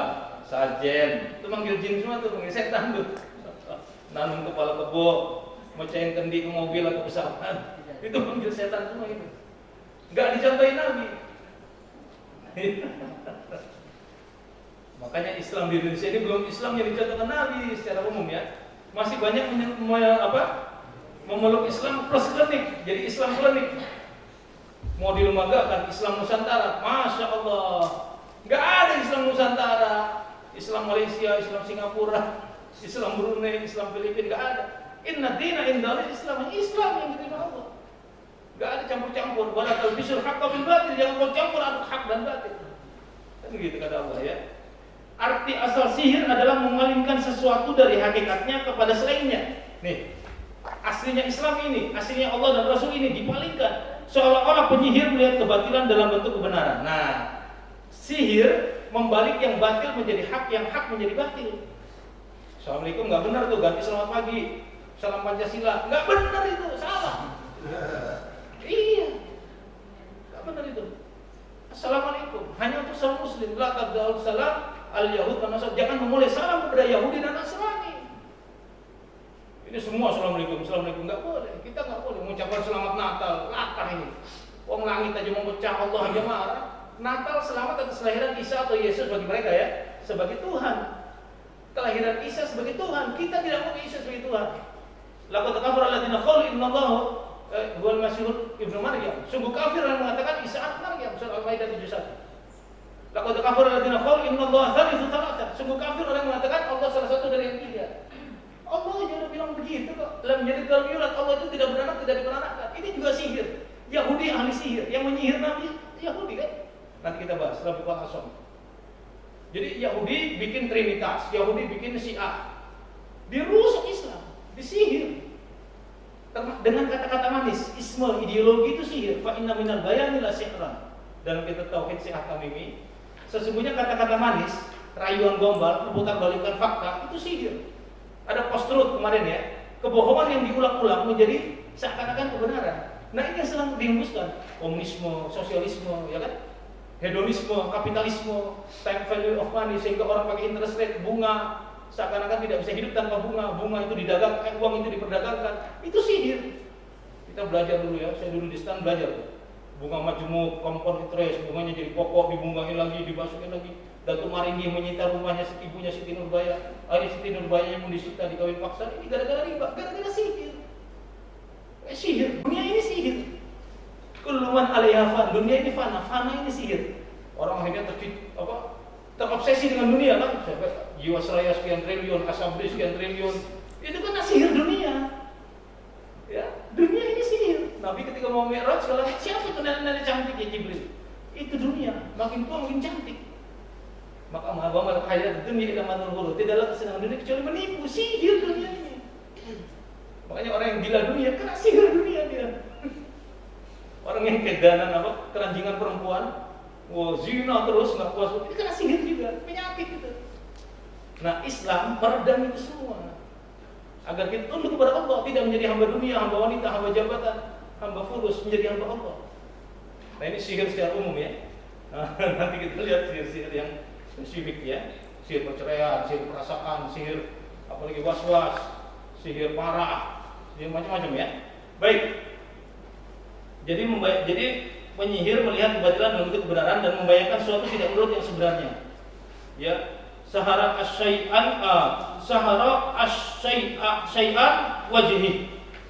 sarjen, itu manggil jin semua tuh, manggil setan tuh. Nanun kepala kebo, mecahin kendi ke mobil atau pesawat, itu manggil setan semua itu. Enggak dicontohin Nabi. Makanya Islam di Indonesia ini belum Islam yang dicontohkan Nabi secara umum ya. Masih banyak memeluk Islam plus klinik, jadi Islam klinik. Mau dilembagakan Islam Nusantara, Masya Allah. Enggak ada Islam Nusantara, Islam Malaysia, Islam Singapura, Islam Brunei, Islam Filipina, enggak ada. Inna dina indal Islam, Islam yang diterima Allah. Enggak ada campur-campur. Wala talbisul haqqa bil batil, jangan kau campur antara hak dan batil. Kan begitu kata Allah ya. Arti asal sihir adalah memalingkan sesuatu dari hakikatnya kepada selainnya. Nih, aslinya Islam ini, aslinya Allah dan Rasul ini dipalingkan. Seolah-olah penyihir melihat kebatilan dalam bentuk kebenaran. Nah, sihir membalik yang batil menjadi hak, yang hak menjadi batil. Assalamualaikum nggak benar tuh, ganti selamat pagi, salam Pancasila, nggak benar itu, salah. Iya, nggak benar itu. Assalamualaikum hanya untuk salam Muslim, la tabda'ul salam al-Yahud dan Nasrani. Jangan memulai salam kepada Yahudi dan Nasrani. Ini semua Assalamualaikum, Assalamualaikum, nggak boleh. Kita nggak boleh mengucapkan selamat Natal, latah ini. Wong langit aja mau pecah, Allah aja marah. Natal selamat atas kelahiran Isa atau Yesus bagi mereka ya, sebagai Tuhan. Kelahiran Isa sebagai Tuhan, kita tidak mau Isa sebagai Tuhan. Laqad kafara alladziina qalu innallaha huwal masiihul ibnu Maryam. Sungguh kafir yang mengatakan Isa anak Maryam, surah Al-Maidah 71. Laqad kafara alladziina qalu innallaha tsalitsu tsalatsa. Sungguh kafir orang yang mengatakan Allah salah satu dari yang tiga. Allah aja udah bilang begitu kok. Lam yalid walam yulad, Allah itu tidak beranak, tidak diperanakkan. Ini juga sihir. Yahudi ahli sihir, yang menyihir Nabi Yahudi kan? Nanti kita bahas Rabiul Asom. Jadi Yahudi bikin Trinitas, Yahudi bikin Syiah. Dirusak Islam, disihir. Dengan kata-kata manis, isme, ideologi itu sihir. Fa inna minal bayani la sihran. Dalam kitab Tauhid Syiah Tamimi, sesungguhnya kata-kata manis, rayuan gombal, memutarbalikkan fakta itu sihir. Ada post-truth kemarin ya, kebohongan yang diulang-ulang menjadi seakan-akan kebenaran. Nah ini yang sedang dihembuskan, komunisme, sosialisme, ya kan? Hedonisme, kapitalisme, time value of money, sehingga orang pakai interest rate, bunga, seakan-akan tidak bisa hidup tanpa bunga, bunga itu didagangkan, uang itu diperdagangkan, itu sihir. Kita belajar dulu ya, saya dulu di stan belajar. Bunga majemuk, compound interest, bunganya jadi pokok, dibungain lagi, dimasukin lagi. Datuk Maringgi menyita rumahnya ibunya Siti Nurbaya, Siti Nurbaya yang mau disita dikawin paksa, ini gara-gara riba, gara-gara sihir. Sihir, dunia ini sihir. Kulluman alaiha, dunia ini fana, fana ini sihir. Orang akhirnya terobsesi dengan dunia kan, Jiwasraya sekian triliun, Asabri sekian triliun, itu kan sihir dunia. Ya, dunia ini sihir. Nabi ketika mau Mi'raj, kalau siapa itu nenek-nenek cantik ya Jibril? Itu dunia, makin tua makin cantik. Maka mahabbah hayat dunia ila madul ghurur, tidaklah kesenangan dunia kecuali menipu, sihir dunia ini. Makanya orang yang gila dunia kena sihir dunia dia. Orang yang kedanan keranjingan perempuan, zina terus nggak puas, ini kena sihir juga, penyakit itu. Nah Islam meredam itu semua agar kita tunduk kepada Allah, tidak menjadi hamba dunia, hamba wanita, hamba jabatan, hamba fulus, menjadi hamba Allah. Nah ini sihir secara umum ya. Nah, nanti kita lihat sihir-sihir yang spesifik ya, sihir perceraian, sihir perasaan, sihir apalagi was-was, sihir parah, sihir macam-macam ya. Baik. Jadi penyihir melihat kebatilan dalam bentuk kebenaran dan membayangkan sesuatu tidak menurut yang sebenarnya. Ya, sahara syai'an wajhi,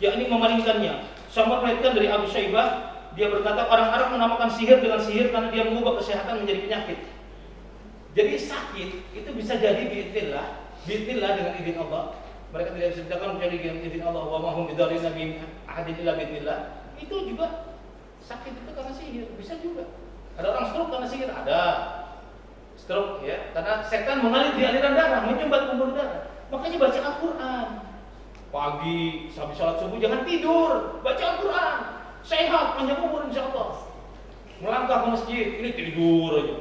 yakni memalingkannya. Sama meriwayatkan dari Abu Syaibah, dia berkata orang Arab menamakan sihir dengan sihir karena dia mengubah kesehatan menjadi penyakit. Jadi sakit itu bisa jadi biidznillah dengan izin Allah. Mereka tidak bisa dikatakan kecuali dengan izin Allah. Wa ma hum bidzalina min ahadin illa biidznillah. Itu juga sakit itu karena sihir, bisa juga. Ada orang stroke karena sihir, ada. Stroke ya, karena setan mengalir di aliran darah, menyumbat pembuluh darah. Makanya baca Al-Qur'an. Pagi habis salat subuh jangan tidur, baca Al-Qur'an. Sehat, panjang umur insyaallah. Melangkah ke masjid, ini tidur aja.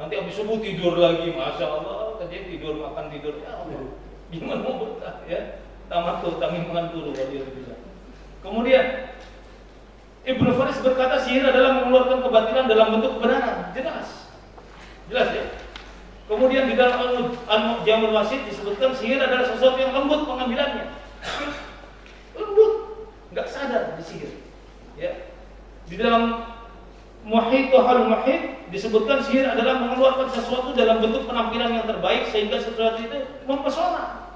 Nanti habis subuh tidur lagi, masya Allah. Tadi tidur makan tidur, ya Allah. Gimana mau betah ya? Tamat tangin makan dulu kalau dia bisa. Kemudian Ibnu Faris berkata sihir adalah mengeluarkan kebatilan dalam bentuk kebenaran. Jelas ya. Kemudian di dalam Al-Mu'jamul Wasit disebutkan sihir adalah sesuatu yang lembut pengambilannya. Lembut, nggak sadar di sihir. Ya. Di dalam Muhithul Muhith disebutkan sihir adalah mengeluarkan sesuatu dalam bentuk penampilan yang terbaik sehingga sesuatu itu mempesona.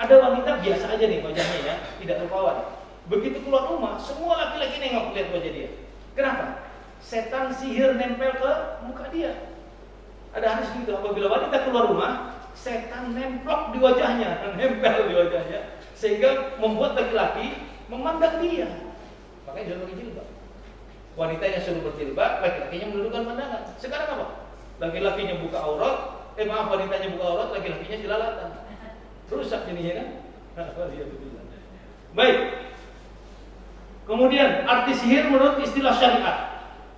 Ada wanita biasa aja nih wajahnya ya, tidak rupawan. Begitu keluar rumah, semua laki-laki nengok lihat wajah dia. Kenapa? Setan sihir nempel ke muka dia. Ada hadis gitu, apabila wanita keluar rumah, setan nemplok di wajahnya, nempel di wajahnya, sehingga membuat laki-laki memandang dia. Makanya jangan pakai jilbab. Wanita yang suruh berjilbab, laki-lakinya menundukkan pandangan. Sekarang apa? Laki-lakinya buka aurat, wanitanya buka aurat, laki-lakinya jelalatan. Rusak jadinya kan? Baik. Kemudian arti sihir menurut istilah syariat.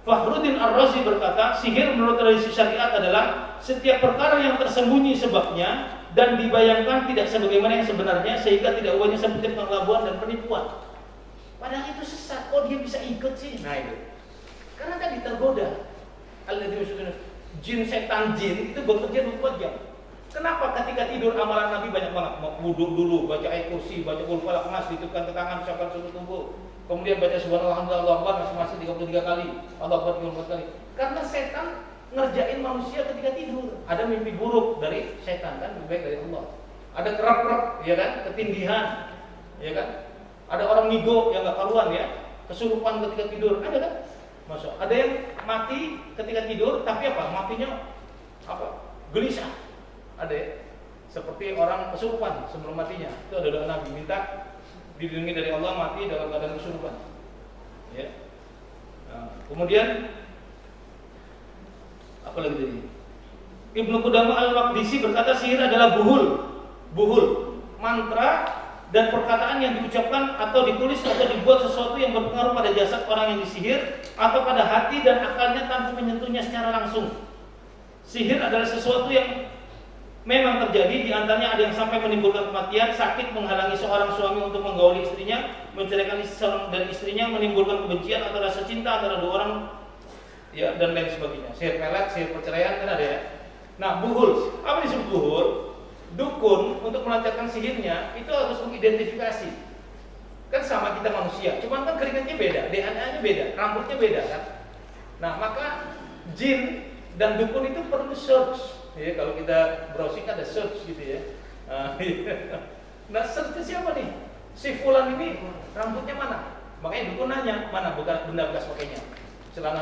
Fakhruddin Ar-Razi berkata, sihir menurut tradisi syariat adalah setiap perkara yang tersembunyi sebabnya dan dibayangkan tidak sebagaimana yang sebenarnya sehingga tidak ubahnya seperti pengelabuan dan penipuan. Padahal itu sesat, kok dia bisa ikut sih? Nah itu, karena tadi tergoda. Jin setan jin itu bekerja 24 jam. Kenapa ketika tidur amalan Nabi banyak banget? Wudhu dulu, baca ayat kursi, baca qul falaq nas, ditutupkan ke tangan, ucapkan seluruh tubuh. Kemudian baca subhanallah Allahu akbar masing-masing 33 kali, Allahu akbar 34 kali. Karena setan ngerjain manusia ketika tidur. Ada mimpi buruk dari setan kan, lebih baik dari Allah. Ada kerap-kerap, ya kan, ketindihan, ya kan. Ada orang ngigo yang enggak karuan ya, kesurupan ketika tidur, ada kan? Masuk. Ada yang mati ketika tidur, tapi apa? Matinya apa? Gelisah. Ada ya. Seperti orang kesurupan sebelum matinya. Itu ada doa Nabi, minta dilindungi dari Allah mati dalam keadaan kesurupan. Ya. Nah, kemudian apa lagi tadi? Ibnu Qudamah Al-Maqdisi berkata sihir adalah buhul, mantra dan perkataan yang diucapkan atau ditulis atau dibuat sesuatu yang berpengaruh pada jasad orang yang disihir atau pada hati dan akalnya tanpa menyentuhnya secara langsung. Sihir adalah sesuatu yang memang terjadi, diantaranya ada yang sampai menimbulkan kematian, sakit, menghalangi seorang suami untuk menggauli istrinya, menceraikan seorang dari istrinya, menimbulkan kebencian atau rasa cinta antara dua orang, ya, dan lain sebagainya. Sihir pelet, sihir perceraian kan ada ya. Nah, buhul, apa disebut buhul? Dukun untuk melancarkan sihirnya itu harus mengidentifikasi. Kan sama kita manusia, cuman kan keringatnya beda, DNA-nya beda, rambutnya beda kan. Nah, maka jin dan dukun itu perlu search. Ya, kalau kita browsing ada search gitu ya. Nah, searchnya siapa nih? Si fulan ini rambutnya mana? Makanya dukun nanya, mana bekas benda bekas pakainya?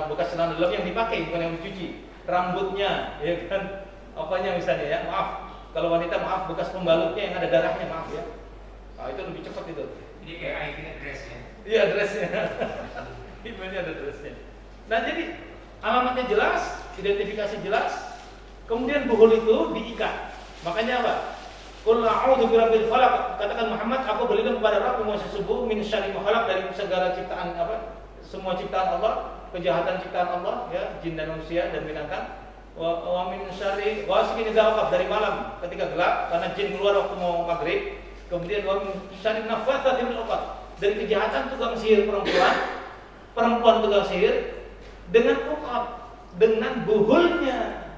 Bekas celana dalam yang dipakai bukan yang dicuci. Rambutnya, ya kan? Apanya misalnya ya? Maaf. Kalau wanita maaf bekas pembalutnya yang ada darahnya, maaf ya. Nah, itu lebih cepat itu. Ini kayak ini dressnya. Iya, dressnya. Ini ada dressnya. Nah, jadi alamatnya jelas, identifikasi jelas. Kemudian buhul itu diikat. Makanya apa? Qul a'udzu birabbil falaq. Katakan Muhammad, aku berlindung kepada Rabb Maha Subuh min syarri ma khalaq, dari segala ciptaan apa? Semua ciptaan Allah, kejahatan ciptaan Allah, ya, jin dan manusia dan binatang. Wa min syarri ghasiqin idza waqab, dari malam ketika gelap karena jin keluar waktu mau maghrib. Kemudian wa min syarri naffatsati fil 'uqad, dari kejahatan tukang sihir perempuan tukang sihir dengan uqad, dengan buhulnya.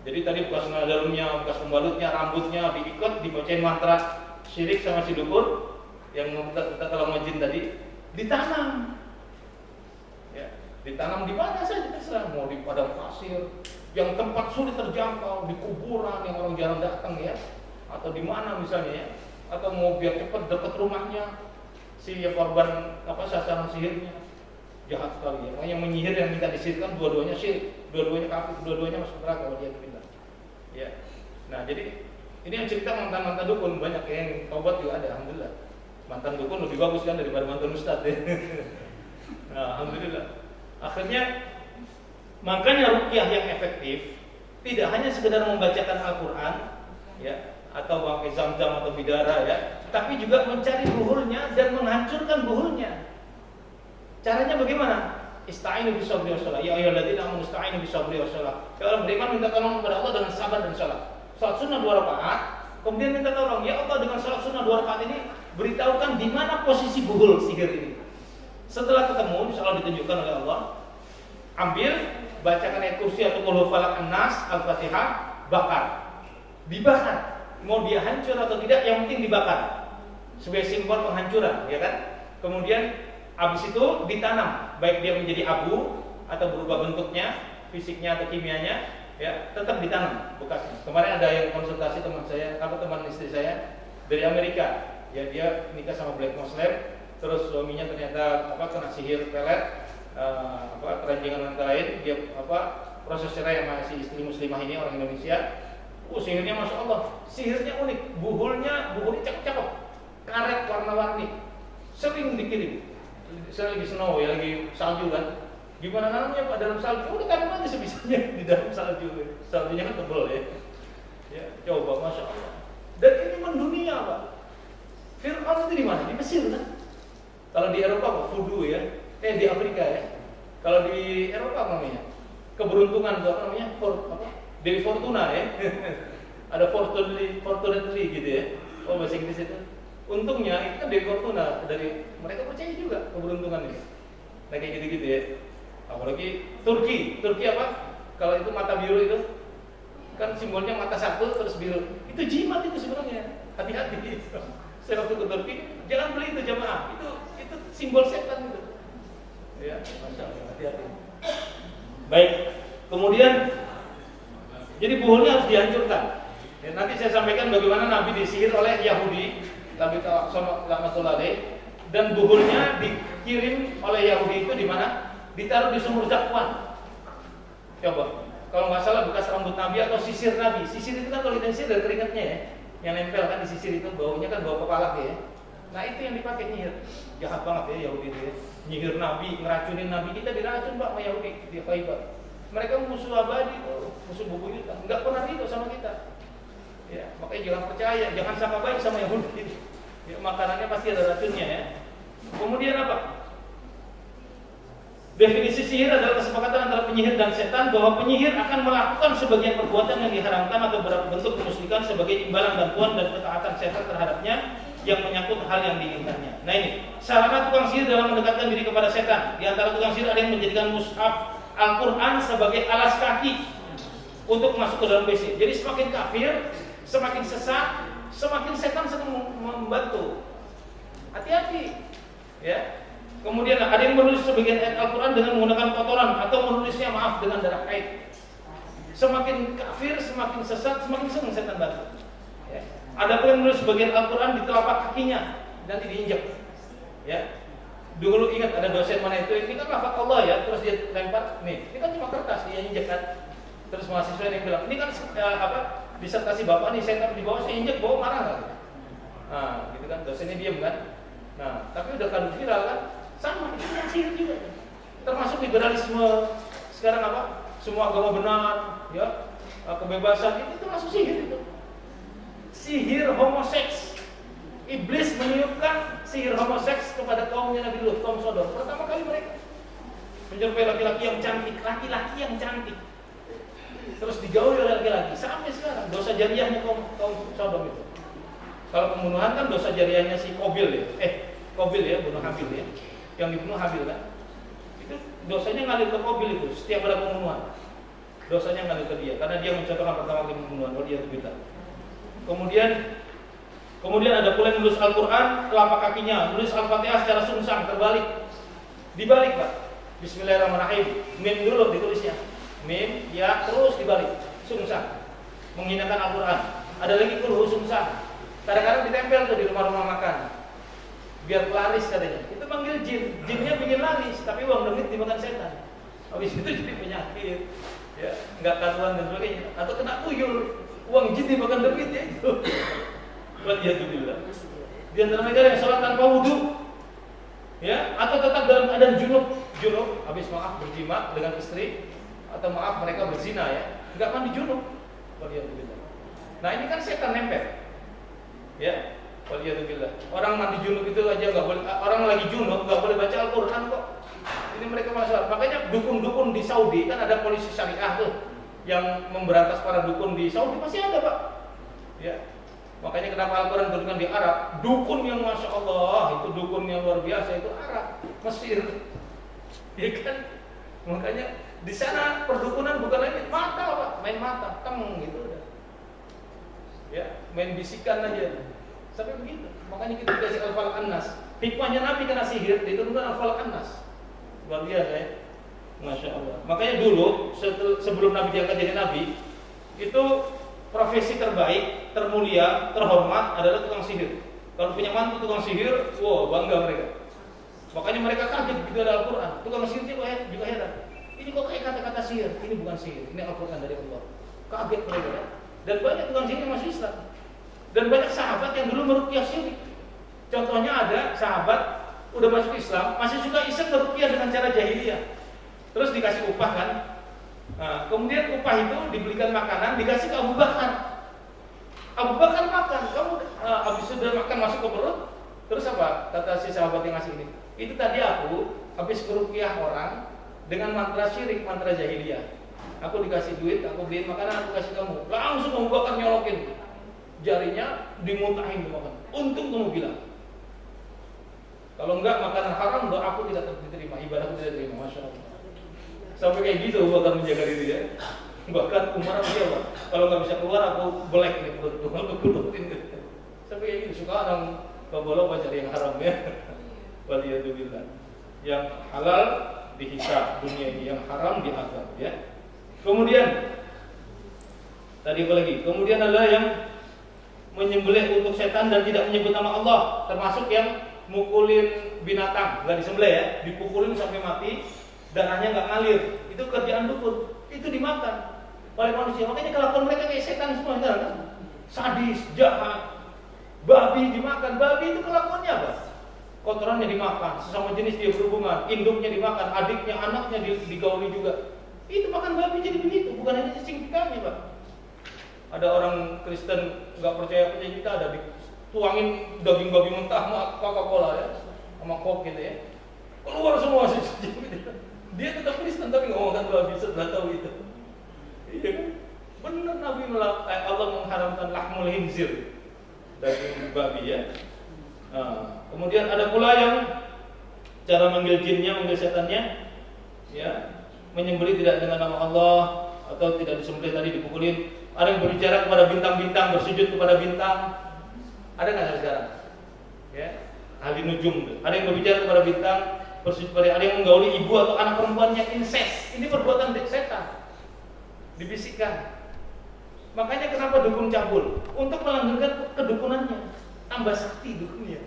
Jadi tadi bekas celana dalamnya, bekas pembalutnya, rambutnya diikat, dibacain mantra syirik sama si dukun yang kita kalau ngajin tadi, ditanam. Ya, ditanam di mana saja terserah, mau di padang pasir, yang tempat sulit terjangkau, di kuburan yang orang jarang datang ya, atau di mana misalnya ya, atau mau biar cepat dekat rumahnya si korban sasaran sihirnya. Jahat sekali ya. Makanya menyihir yang minta disihirkan dua-duanya syirik, dua-duanya kafir, dua-duanya masuk neraka kalau dia minta. Ya. Nah, jadi ini yang cerita mantan-mantan dukun banyak ya, yang taubat juga ada, alhamdulillah. Mantan dukun lebih bagus kan daripada mantan ustadz ya. Nah, alhamdulillah. Akhirnya makanya ruqyah yang efektif tidak hanya sekedar membacakan Al-Qur'an ya, atau pakai zam-zam atau bidara ya, tapi juga mencari buhulnya dan menghancurkan buhulnya. Caranya bagaimana? Ista'inu bisabri wassalah. Ya ayyuhalladzina amanu ista'inu bisabri wassalah. Ya orang beriman minta tolong kepada Allah dengan sabar dan salat. Salat sunnah 2 rakaat, kemudian minta tolong, ya Allah dengan salat sunnah 2 rakaat ini beritahukan di mana posisi buhul sihir ini. Setelah ketemu, insyaallah ditunjukkan oleh Allah. Ambil, bacakan ayat kursi atau qul huwallahu an-nas, Al-Fatihah, bakar. Dibakar. Mau dia hancur atau tidak, yang penting dibakar. Sebagai simbol penghancuran, ya kan? Kemudian habis itu ditanam, baik dia menjadi abu atau berubah bentuknya, fisiknya atau kimianya, ya tetap ditanam bekasnya. Kemarin ada yang konsultasi teman saya, teman istri saya dari Amerika, ya dia nikah sama black Muslim, terus suaminya ternyata kena sihir pelet, keranjingan antara lain, dia proses cerai sama si istri muslimah ini orang Indonesia. Sihirnya masya Allah, sihirnya unik, buhulnya cakep-cakep, karet warna-warni, sering dikirim. Saya lagi snow ya, lagi salju kan. Gimana nanamnya Pak dalam salju? Udah tanam aja sebisanya di dalam salju. Saljunya kan tebal ya. Ya, coba masya Allah. Dan ini mendunia Pak. Fir'aun itu di mana? Di Mesir kan? Kalau di Eropa kok voodoo ya. Di Afrika ya. Kalau di Eropa apa namanya? Keberuntungan itu apa namanya? Dewi Fortuna ya. Ada fortunately gitu ya. Oh bahasa Inggris itu. Untungnya itu kan Dewi Fortuna, dari mereka percaya juga keberuntungan ini. Nah kayak gitu-gitu ya. Apalagi Turki apa? Kalau itu mata biru itu kan simbolnya mata satu terus biru. Itu jimat itu sebenarnya. Hati-hati. Saya waktu ke Turki, jangan beli itu jamaah. Itu simbol setan itu. Ya, masya Allah, hati-hati. Baik. Kemudian jadi buhulnya harus dihancurkan. Ya, nanti saya sampaikan bagaimana Nabi disihir oleh Yahudi. Nabi Sallallahu dan buhulnya dikirim oleh Yahudi itu di mana? Ditaruh di sumur Zakwan. Coba, kalau nggak salah bekas rambut Nabi atau sisir Nabi. Sisir itu kan kalau disisir dari keringatnya ya, yang nempel kan di sisir itu baunya kan bau kepala ya. Nah itu yang dipakai nyihir. Jahat banget ya Yahudi itu ya. Nyihir Nabi, ngeracunin Nabi, kita diracun Pak sama Yahudi di Khaybar. Mereka musuh abadi tuh, musuh bubuyutan, nggak pernah ridho sama kita. Ya, makanya jangan percaya, jangan sangka baik sama Yahudi. Ya, makanannya pasti ada racunnya ya. Kemudian apa? Definisi sihir adalah kesepakatan antara penyihir dan setan bahwa penyihir akan melakukan sebagian perbuatan yang diharamkan atau bentuk kemusyrikan sebagai imbalan bantuan dan ketaatan setan terhadapnya yang menyangkut hal yang diinginkannya. Nah ini, sarana tukang sihir dalam mendekatkan diri kepada setan. Di antara tukang sihir ada yang menjadikan mushaf Al-Quran sebagai alas kaki untuk masuk ke dalam WC. Jadi semakin kafir, semakin sesat, semakin setan sedang membantu. Hati-hati. Ya. Kemudian ada yang menulis sebagian ayat Al-Quran dengan menggunakan kotoran atau menulisnya dengan darah haid. Semakin kafir, semakin sesat, semakin senang setan bantu. Ya. Ada pun yang menulis sebagian Al-Quran di telapak kakinya, nanti diinjak. Ya. Dulu ingat ada dosen mana itu, ini kan lafaz Allah ya, terus dia lempar, nih, ini kan cuma kertas dia injek kan. Terus mahasiswa yang bilang, ini kan disertasi bapak nih, saya taruh di bawah, saya injek, bawah marah kan? Nah, gitu kan, dosennya diam kan? Nah, tapi udah kadung viral kan? Sama, itu yang sihir juga. Termasuk liberalisme, sekarang apa? Semua agama benar, ya, kebebasan, itu termasuk sihir itu. Sihir homoseks. Iblis meniupkan sihir homoseks kepada kaumnya Nabi Lut, kaum Sodom. Pertama kali mereka menjumpai laki-laki yang cantik, terus digauli oleh laki-laki. Sampai sekarang dosa jariahnya kaum Sodom itu. Kalau pembunuhan kan dosa jariahnya si Kobil ya, Kobil ya, bunuh Habil ya, yang dibunuh Habil kan. Itu dosanya ngalir ke Kobil itu. Setiap ada pembunuhan, dosanya ngalir ke dia, karena dia mencontohkan pertama kali pembunuhan. Oh dia itu kita. Kemudian ada pula yang nulis Al-Quran telapak kakinya, nulis Al-Fatihah secara sungsang terbalik, dibalik Pak. Bismillahirrahmanirrahim. Mim dulu ditulisnya. mim, ya, terus dibalik, sungsang, menghinakan Al-Quran. Ada lagi kulhu sungsang, kadang-kadang ditempel tuh di rumah-rumah makan, biar laris katanya. Itu panggil jin, jinnya bikin laris, tapi uang duit dimakan setan. Habis itu jadi penyakit, ya, nggak karuan dan sebagainya. Atau kena tuyul, uang jin dimakan duit ya itu. Waliyadzubillah. Di antara mereka yang sholat tanpa wudhu, ya, atau tetap dalam keadaan junub, habis maaf berjima dengan istri, atau maaf mereka berzina ya, nggak mandi junub. Waliyadzubillah. Nah ini kan setan nempel, ya. Waliyadzubillah. Orang mandi junub itu aja nggak boleh, orang lagi junub nggak boleh baca Al-Quran kok. Ini mereka masalah. Makanya dukun-dukun di Saudi kan ada polisi syariah tuh yang memberantas para dukun di Saudi masih ada pak, ya. Makanya kenapa Al-Quran turunkan di Arab? Dukun yang Masya Allah, itu dukun yang luar biasa, itu Arab, Mesir, ya kan? Makanya di sana perdukunan bukan lagi mata pak, main mata, gitu udah, ya, main bisikan aja, sampai begitu. Makanya kita dikasih Al-Falaq An-Nas. Hikmahnya Nabi kena sihir, diturunkan Al-Falaq An-Nas, luar biasa ya, Masya Allah. Makanya dulu sebelum Nabi diangkat jadi Nabi, itu profesi terbaik, termulia, terhormat adalah tukang sihir. Kalau punya mantu tukang sihir, wow, bangga mereka. Makanya mereka kaget begitu ada Al-Quran. Tukang sihir juga heran. Ini kok kayak kata-kata sihir? Ini bukan sihir, ini Al-Quran dari Allah. Kaget mereka ya. Dan banyak tukang sihir yang masuk Islam. Dan banyak sahabat yang dulu meruqyah syirik. Contohnya ada sahabat udah masuk Islam, masih suka iseng meruqyah dengan cara jahiliyah. Terus dikasih upah kan? Nah, kemudian upah itu dibelikan makanan, dikasih ke Abu Bakar. Abu Bakar makan, kamu habis sudah makan masuk ke perut, terus apa? Kata si sahabat yang ngasih ini, itu tadi aku habis meruqyah orang dengan mantra syirik, mantra jahiliyah. Aku dikasih duit, aku beliin makanan, aku kasih kamu. Langsung Abu Bakar nyolokin jarinya, dimuntahin dimakan. Untung kamu bilang, kalau enggak makanan haram, doaku tidak diterima, ibadahku tidak diterima. Masya Allah. Sampai kayak gitu bakal menjaga diri ya. Bahkan Umar dia Pak, kalau nggak bisa keluar aku belek nih perut, aku kulutin. Sampai kayak gitu suka orang babolok cari yang haram ya. Waliyadzubillah. Yang halal dihisab dunia ini, yang haram di akhirat ya. Kemudian tadi apa lagi? Kemudian adalah yang menyembelih untuk setan dan tidak menyebut nama Allah, termasuk yang mukulin binatang, nggak disembelih ya, dipukulin sampai mati. Darahnya nggak ngalir, itu kerjaan dukun, itu dimakan oleh manusia. Makanya kelakuan mereka kayak setan semua, kan? Sadis, jahat, babi dimakan, babi itu kelakuannya apa? Kotorannya dimakan, sesama jenis dia berhubungan, induknya dimakan, adiknya, anaknya digauli juga. Itu makan babi jadi begitu, bukan hanya cacing ikannya pak. Ada orang Kristen nggak percaya kita ada dituangin daging babi mentah sama Coca-Cola ya, sama Coke gitu ya, keluar semua sih. Dia tetap Kristen tapi nggak mau makan babi setelah tahu itu. Iya kan? Benar Nabi Allah mengharamkan lahmul khinzir, daging babi ya. Nah, kemudian ada pula yang cara manggil jinnya, manggil setannya, ya, menyembelih tidak dengan nama Allah atau tidak disembelih tadi dipukulin. Ada yang berbicara kepada bintang-bintang, bersujud kepada bintang. Ada nggak sekarang? Ya, ahli nujum. Ada yang berbicara kepada bintang. Ada yang menggauli ibu atau anak perempuannya, incest. Ini perbuatan setan, dibisikkan. Makanya kenapa dukun cabul? Untuk melanggengkan kedukunannya, tambah sakti dukunnya.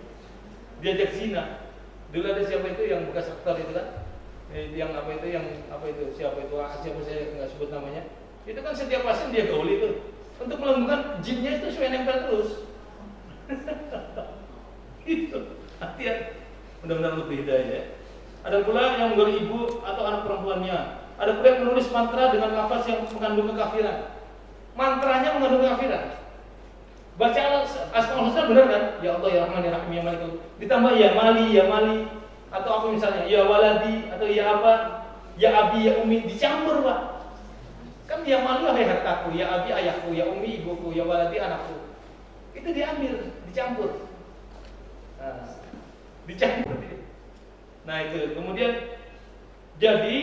Diajak zina. Dulu ada siapa itu yang bekas aktor itu kan? Yang apa itu, siapa itu? Siapa saya nggak sebut namanya. Itu kan setiap pasien dia gauli itu. Untuk melanggengkan jinnya itu supaya nempel terus. Itu hati-hati. Mudah-mudahan lebih hidayah ya. Ada pula yang menggauli ibu atau anak perempuannya. Ada pula yang menulis mantra dengan lafaz yang mengandung kekafiran. Mantranya mengandung kekafiran. Baca Asmaul Husna benar kan? Ya Allah, ya Rahman, ya Rahim, ya Malik. Ditambah ya Mali, ya Mali. Atau apa misalnya? Ya Waladi atau ya apa? Ya Abi, ya Umi, dicampur Pak. Kan ya Mali wahai hartaku, ya Abi ayahku, ya Umi ibuku, ya Waladi anakku. Itu diambil, dicampur. Nah, dicampur. Nah itu kemudian jadi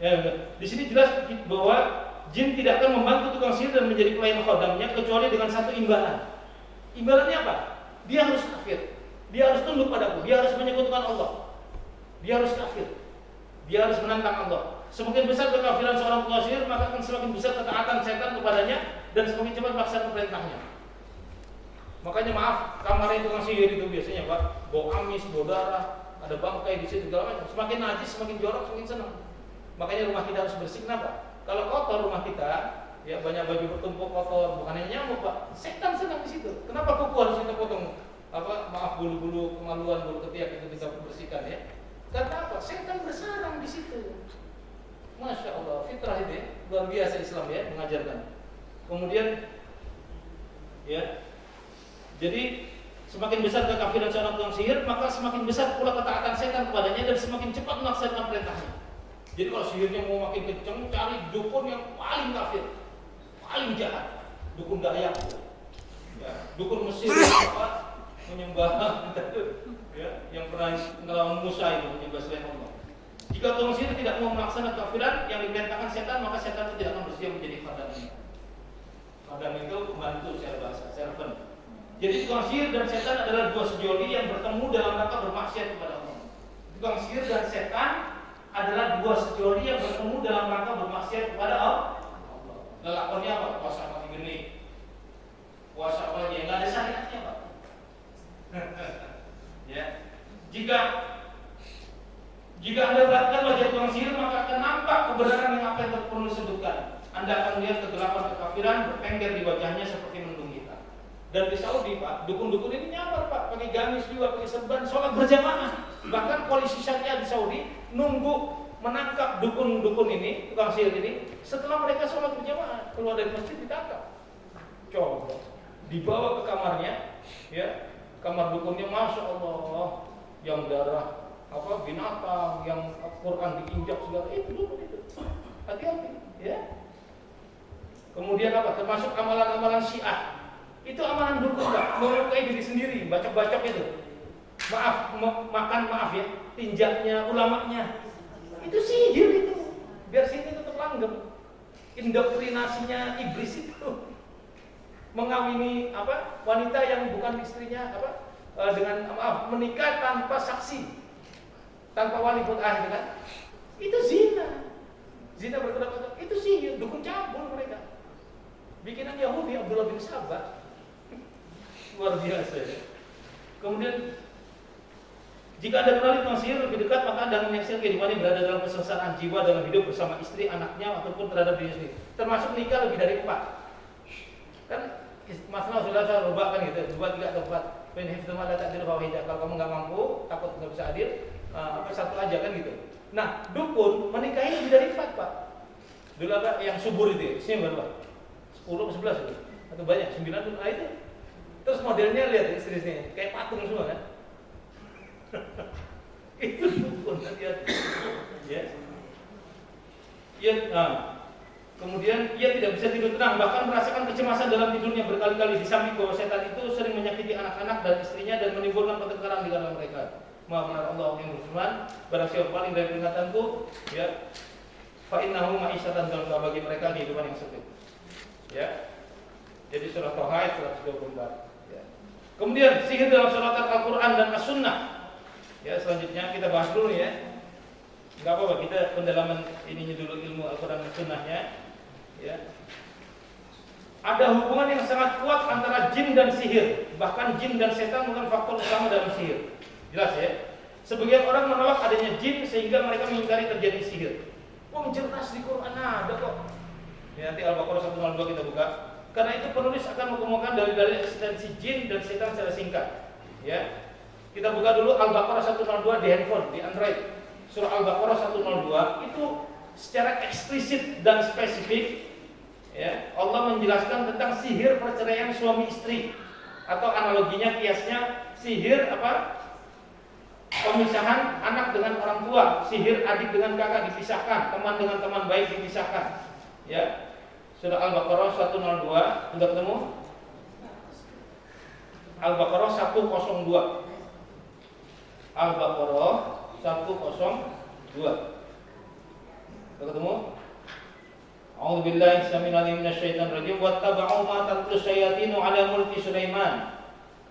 ya, di sini jelas bahwa jin tidak akan membantu tukang sihir dan menjadi pelayan khodamnya kecuali dengan satu imbalan. Imbalannya apa? Dia harus kafir, dia harus tunduk padaku, dia harus menyekutukan Allah, dia harus kafir. Dia harus menantang Allah. Semakin besar kekafiran seorang tukang sihir, maka akan semakin besar ketaatan setan kepadanya dan semakin cepat melaksanakan perintahnya. Makanya maaf, kamarnya tukang sihir itu biasanya Pak, bau amis, bau darah, ada bangkai di situ segala macam. Semakin najis, semakin jorok, semakin senang. Makanya rumah kita harus bersih. Kenapa? Kalau kotor rumah kita, ya banyak baju bertumpuk kotor, bukan hanya nyamuk Pak, setan senang di situ. Kenapa kuku harus kita potong? Maaf, bulu-bulu kemaluan, bulu ketiak itu kita bersihkan ya. Karena apa? Setan bersarang di situ. Masya Allah, fitrah itu ya, luar biasa Islam ya mengajarkan. Kemudian, ya, jadi semakin besar kekafiran seorang tukang sihir, maka semakin besar pula ketaatan setan kepadanya dan semakin cepat melaksanakan perintahnya. Jadi kalau sihirnya mau makin kencang, cari dukun yang paling kafir, paling jahat, dukun Dayak, ya, dukun Mesir apa? Menyembah ya, yang pernah melawan Musa itu menyembah selain Allah. Jika tukang sihir tidak mau melaksanakan kafiran yang diperintahkan setan, maka setan itu tidak akan bersedia menjadi khadam. Khadam itu pembantu secara bahasa, servant. Jadi tukang sihir dan setan adalah dua sejoli yang bertemu dalam rangka bermaksiat kepada Allah. Tukang sihir dan setan adalah dua sejoli yang bertemu dalam rangka bermaksiat kepada Allah. Lelakonnya apa? Puasa mati geni. Puasa apa lagi? Enggak ada syariatnya Pak. Ya. Jika Anda perhatikan wajah tukang sihir, maka akan nampak kebenaran yang apa yang perlu disebutkan. Anda akan melihat kegelapan kekafiran bertengger di wajahnya seperti mendung hitam. Dan di Saudi Pak, dukun-dukun ini nyamar Pak, pakai gamis juga, pakai serban, sholat berjamaah. Bahkan polisi syariah di Saudi nunggu menangkap dukun-dukun ini, tukang sihir ini, setelah mereka sholat berjamaah, keluar dari masjid ditangkap. Coba dibawa ke kamarnya, ya. Kamar dukunnya Masya Allah, yang darah apa binatang, yang Quran diinjak segala itu dukun itu. Hati-hati, ya. Kemudian apa? Termasuk amalan-amalan Syiah. Itu amalan dukun Pak, melukai diri sendiri, bacok-bacok itu. Maaf ya, tinjaknya ulamanya. Itu sihir itu. Biar sini tetap langgeng. Indoktrinasinya iblis itu. Mengawini apa? Wanita yang bukan istrinya apa? Dengan menikah tanpa saksi. Tanpa wali put'ah itu kan. Itu zina. Zina berkedok-kedok. Itu sihir, dukun cabul mereka. Bikinan Yahudi Abdullah bin Sabah. Luar biasa ya. Kemudian jika Anda kenali tukang sihir lebih dekat, maka Anda akan menyaksikan kehidupannya berada dalam kesengsaraan jiwa dalam hidup bersama istri, anaknya, ataupun terhadap dirinya sendiri. Termasuk nikah lebih dari 4. Kan masalah sudah saya rubah kan gitu, 2, 3 atau 4. Penhifdumah la ta'dil fawahidah. Kalau kamu nggak mampu, takut nggak bisa adil, satu aja kan gitu. Nah, dukun menikahi lebih dari 4 Pak. Dulu apa yang subur itu, sini berapa? 10, 11 itu, atau banyak 9 tuh, itu. Terus modelnya lihat istri-istrinya, kayak patung semua kan? Itu dukun kan dia, ya. Kemudian ia tidak bisa tidur tenang, bahkan merasakan kecemasan dalam tidurnya berkali-kali. Disamping bahwa setan itu sering menyakiti anak-anak dan istrinya dan menimbulkan pertengkaran di dalam mereka. Maha benar Allah yang berfirman, barang siapa paling dari peringatanku, ya, fa innahu ma'isyatan dzalqa, bagi mereka kehidupan yang sempit. Ya. Jadi surah Thaha ayat 124. Ya. Kemudian sihir dalam surat Al-Qur'an dan As-Sunnah. Ya, selanjutnya kita bahas dulu ya. Enggak apa-apa, kita pendalaman ininya dulu, ilmu Al-Qur'an dan Sunnahnya. Ya. Ada hubungan yang sangat kuat antara jin dan sihir. Bahkan jin dan setan bukan faktor utama dalam sihir. Jelas ya. Sebagian orang menolak adanya jin sehingga mereka mengingkari terjadi sihir. Jelas di Quran ada kok. Ya, nanti Al-Baqarah 102 kita buka. Karena itu penulis akan mengemukakan dalil-dalil eksistensi jin dan setan secara singkat. Ya. Kita buka dulu Al-Baqarah 102 di handphone, di Android. Surah Al-Baqarah 102 itu secara eksplisit dan spesifik, ya, Allah menjelaskan tentang sihir perceraian suami istri, atau analoginya, kiasnya sihir apa? Pemisahan anak dengan orang tua, sihir adik dengan kakak dipisahkan, teman dengan teman baik dipisahkan. Ya. Surah Al-Baqarah 102, sudah ketemu? Al-Baqarah 102. Al-Baqarah 102. Sudah ketemu? A'udzu billahi samil alim minasyaitonir rajim. Wattaba'u ma tatlu syayatinu 'ala mulki Sulaiman.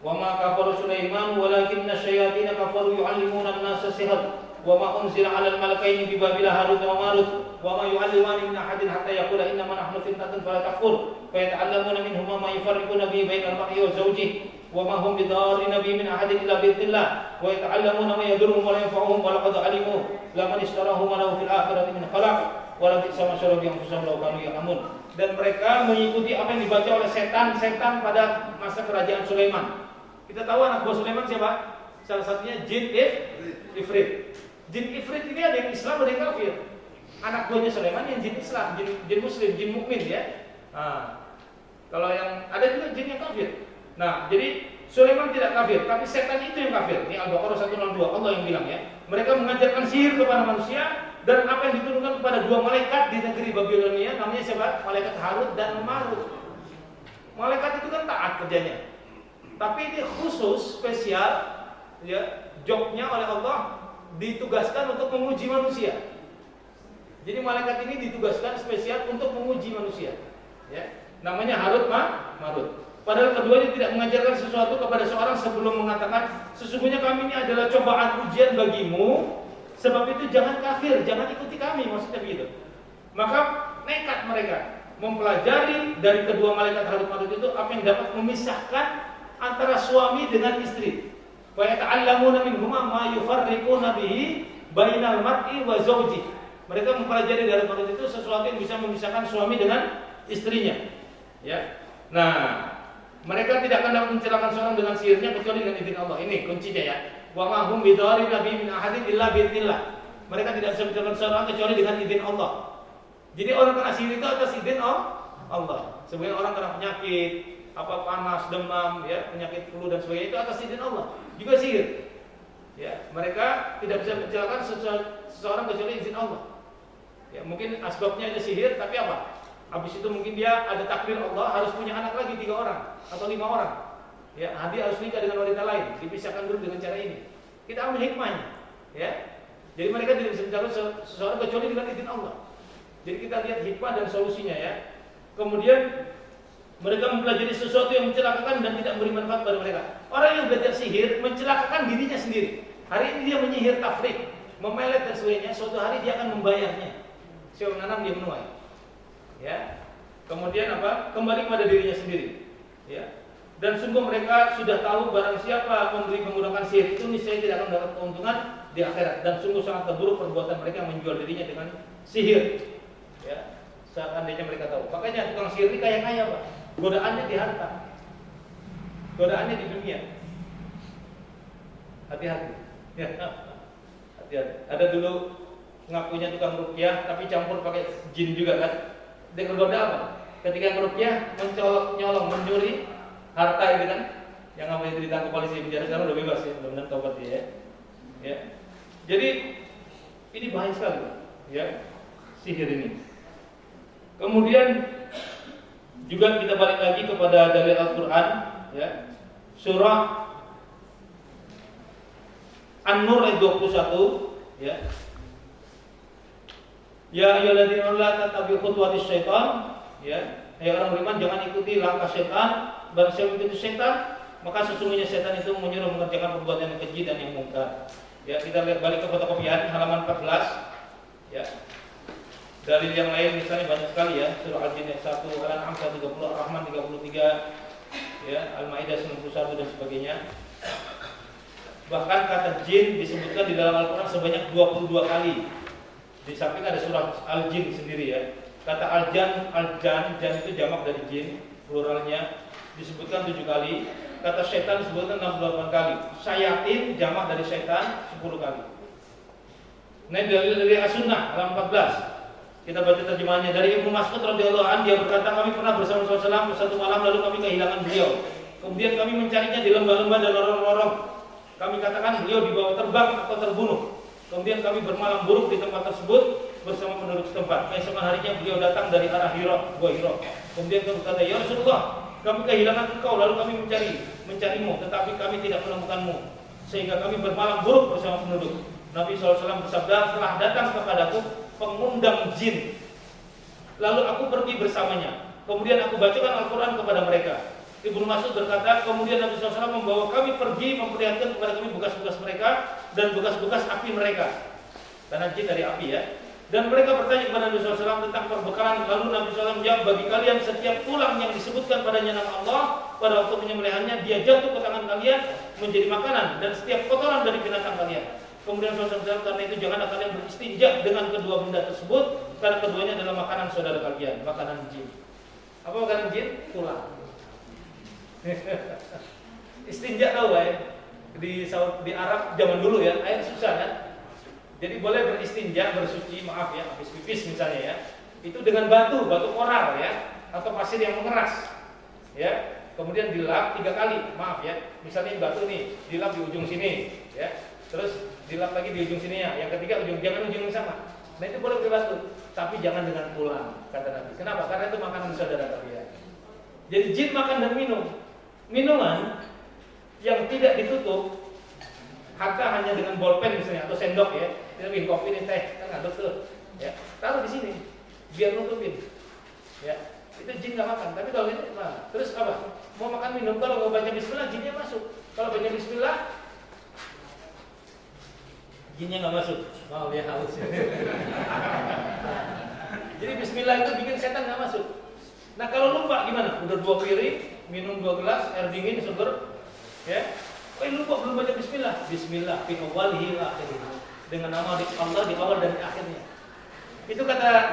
Wa ma kafara Sulaiman walakinna syayatin kafaru yu'allimuna an-nasa sihr. wa ma unzila 'alal malakaini bi Babila Harut wa Marut wa ma yu'allimani min ahadin hatta yaqula innama nahnu fitnatun fala takfur fa yata'allamuna minhuma ma yufarriquna bihi bainal mar'i wa zawjihi wa ma hum bidarrina bihi min ahadin illa bi'idhnillah wa yata'allamuna ma yadurruhum wa la yanfa'uhum wa laqad 'alimu laman ishtarahu ma lahu fil akhirati min khalaq wa la bi'sa ma syaraw bi anfusihim law kanu ya'lamun. Dan mereka mengikuti apa yang dibaca oleh setan pada masa kerajaan Sulaiman. Kita tahu anak buah Sulaiman siapa? Salah satunya Jin Ifrit. Jin Ifrit ini ada yang Islam, ada yang kafir. Anak buahnya Sulaiman yang jin Islam, jin Muslim, jin mukmin ya. Kalau yang ada juga jin yang kafir. Nah, jadi Sulaiman tidak kafir, tapi setan itu yang kafir. Ini Al-Baqarah 162, Allah yang bilang ya. Mereka mengajarkan sihir kepada manusia dan apa yang diturunkan kepada dua malaikat di negeri Babilonia, namanya siapa? Malaikat Harut dan Marut. Malaikat itu kan taat kerjanya. Tapi ini khusus spesial ya, jobnya oleh Allah ditugaskan untuk menguji manusia. Jadi malaikat ini ditugaskan spesial untuk menguji manusia. Ya, namanya Harut Marut. Padahal keduanya tidak mengajarkan sesuatu kepada seorang sebelum mengatakan sesungguhnya kami ini adalah cobaan ujian bagimu. Sebab itu jangan kafir, jangan ikuti kami, maksudnya begitu. Maka nekat mereka mempelajari dari kedua malaikat Harut Marut itu apa yang dapat memisahkan antara suami dengan istri. Wa yata'allamuna minhuma ma yufarriquna bihi bainal mar'i wa zawji. Mereka mempelajari dari Marut itu sesuatu yang bisa memisahkan suami dengan istrinya. Ya. Nah, mereka tidak akan dapat mencelakakan seorang dengan sihirnya kecuali dengan izin Allah. Ini kuncinya ya. Wa ma hum bidarrin nabi min ahadin illa bi'idznillah. Mereka tidak bisa mencelakakan seorang kecuali dengan izin Allah. Jadi orang kena sihir itu atas izin Allah. Sebagian orang kena penyakit, panas, demam, ya, penyakit flu dan sebagainya itu atas izin Allah. Juga sihir. Ya, mereka tidak bisa mencelakakan seseorang kecuali izin Allah. Ya, mungkin asbabnya aja sihir, tapi apa? Habis itu mungkin dia ada takdir Allah harus punya anak lagi 3 orang atau 5 orang. Ya, dia harus nikah dengan wanita lain, dipisahkan dulu dengan cara ini. Kita ambil hikmahnya, ya. Jadi mereka tidak bisa mencalon seseorang kecuali dengan izin Allah. Jadi kita lihat hikmah dan solusinya ya. Kemudian mereka mempelajari sesuatu yang mencelakakan dan tidak memberi manfaat pada mereka. Orang yang belajar sihir mencelakakan dirinya sendiri. Hari ini dia menyihir tafrik, memelet dan sebagainya. Suatu hari dia akan membayarnya. Siapa menanam dia menuai. Ya. Kemudian apa? Kembali pada dirinya sendiri. Ya. Dan sungguh mereka sudah tahu barang siapa menggunakan sihir itu niscaya tidak akan mendapat keuntungan di akhirat. Dan sungguh sangat terburuk perbuatan mereka yang menjual dirinya dengan sihir. Ya. Seandainya mereka tahu. Makanya tukang sihir ini kaya-kaya, Pak. Godaannya di harta. Godaannya di dunia. Hati-hati. Ya. Hati-hati. Ada dulu ngakunya tukang ruqyah tapi campur pakai jin juga kan. Dia tergoda apa? Ketika ruqyah nyolong, mencuri harta itu kan, yang namanya ditangkap polisi penjara sekarang udah bebas ya, benar-benar tobat dia ya. Ya. Jadi ini bahaya sekali, ya, sihir ini. Kemudian juga kita balik lagi kepada dalil Al-Qur'an, ya. Surah An-Nur ayat 21, ya. Ya ayyuhalladzina la tattabi'u khutuwatis syaitan, ya. Hai orang beriman, jangan ikuti langkah setan. Barang siapa mengikuti setan, maka sesungguhnya setan itu menyuruh mengerjakan perbuatan yang keji dan yang mungkar. Ya, kita lihat balik ke fotokopian halaman 14. Ya. Dalil yang lain misalnya banyak sekali ya, surah Al-Jin ayat 1, Al-An'am 130, Ar-Rahman 33, ya, Al-Maidah 91 dan sebagainya. Bahkan kata jin disebutkan di dalam Al-Qur'an sebanyak 22 kali. Di samping ada surah Al-Jin sendiri ya. Kata Al-Jan itu jamak dari jin, pluralnya disebutkan 7 kali. Kata setan disebutkan 68 kali. Syayatin jamak dari setan 10 kali. Nah, dari As-Sunnah halaman 14. Kita baca terjemahannya dari Ibnu Mas'ud radhiyallahu anhu, dia berkata kami pernah bersama Rasulullah SAW satu malam lalu kami kehilangan beliau. Kemudian kami mencarinya di lembah-lembah dan lorong-lorong. Kami katakan beliau dibawa terbang atau terbunuh. Kemudian kami bermalam buruk di tempat tersebut bersama penduduk setempat. Keesokan harinya beliau datang dari arah Gua Hira. Kemudian kami berkata, "Ya Rasulullah, kami kehilangan engkau lalu kami mencarimu, tetapi kami tidak menemukanmu. Sehingga kami bermalam buruk bersama penduduk." Nabi SAW bersabda, "Telah datang kepadaku pengundang jin. Lalu aku pergi bersamanya. Kemudian aku bacakan Al-Quran kepada mereka." Ibnu Mas'ud berkata, kemudian Nabi SAW membawa kami pergi memperlihatkan kepada kami bekas-bekas mereka dan bekas-bekas api mereka. karena jin dari api ya. Dan mereka bertanya kepada Nabi SAW tentang perbekalan. Lalu Nabi SAW menjawab, bagi kalian setiap tulang yang disebutkan padanya nama Allah pada waktu penyembelihannya, dia jatuh ke tangan kalian menjadi makanan, dan setiap kotoran dari binatang kalian. Kemudian Rasulullah SAW, karena itu janganlah kalian beristinja dengan kedua benda tersebut, karena keduanya adalah makanan saudara kalian, makanan jin. Apa makanan jin? Tulang. Istinja tahu ya? Di Arab zaman dulu ya, air susah kan? Jadi boleh beristinja, bersuci, maaf ya, habis pipis misalnya ya, itu dengan batu koral ya, atau pasir yang mengeras ya. Kemudian dilap 3 kali, maaf ya, misalnya batu nih, dilap di ujung sini ya, terus dilap lagi di ujung sini ya, yang ketiga jangan ujung yang sama. Nah itu boleh berbatu, tapi jangan dengan tulang, kata Nabi. Kenapa? Karena itu makanan saudara kalian. Jadi jin makan dan minum. Minuman yang tidak ditutup, hatta hanya dengan bolpen misalnya atau sendok ya, kita bikin kopi nih teh, kan ngaduk tuh, ya, taruh di sini, biar nutupin, ya, itu jin nggak makan. Tapi kalau ini, nah, terus apa? Mau makan minum, kalau nggak baca Bismillah, jinnya masuk. Kalau baca Bismillah, jinnya nggak masuk. Mau ya haus. Jadi Bismillah itu bikin setan nggak masuk. Nah kalau lupa gimana? Udah 2 piring, minum 2 gelas air dingin seger, ya. Lupa belum baca Bismillah. Bismillah fi awwalihi wa akhirih. Dengan nama Allah di awal dan di akhirnya. Itu kata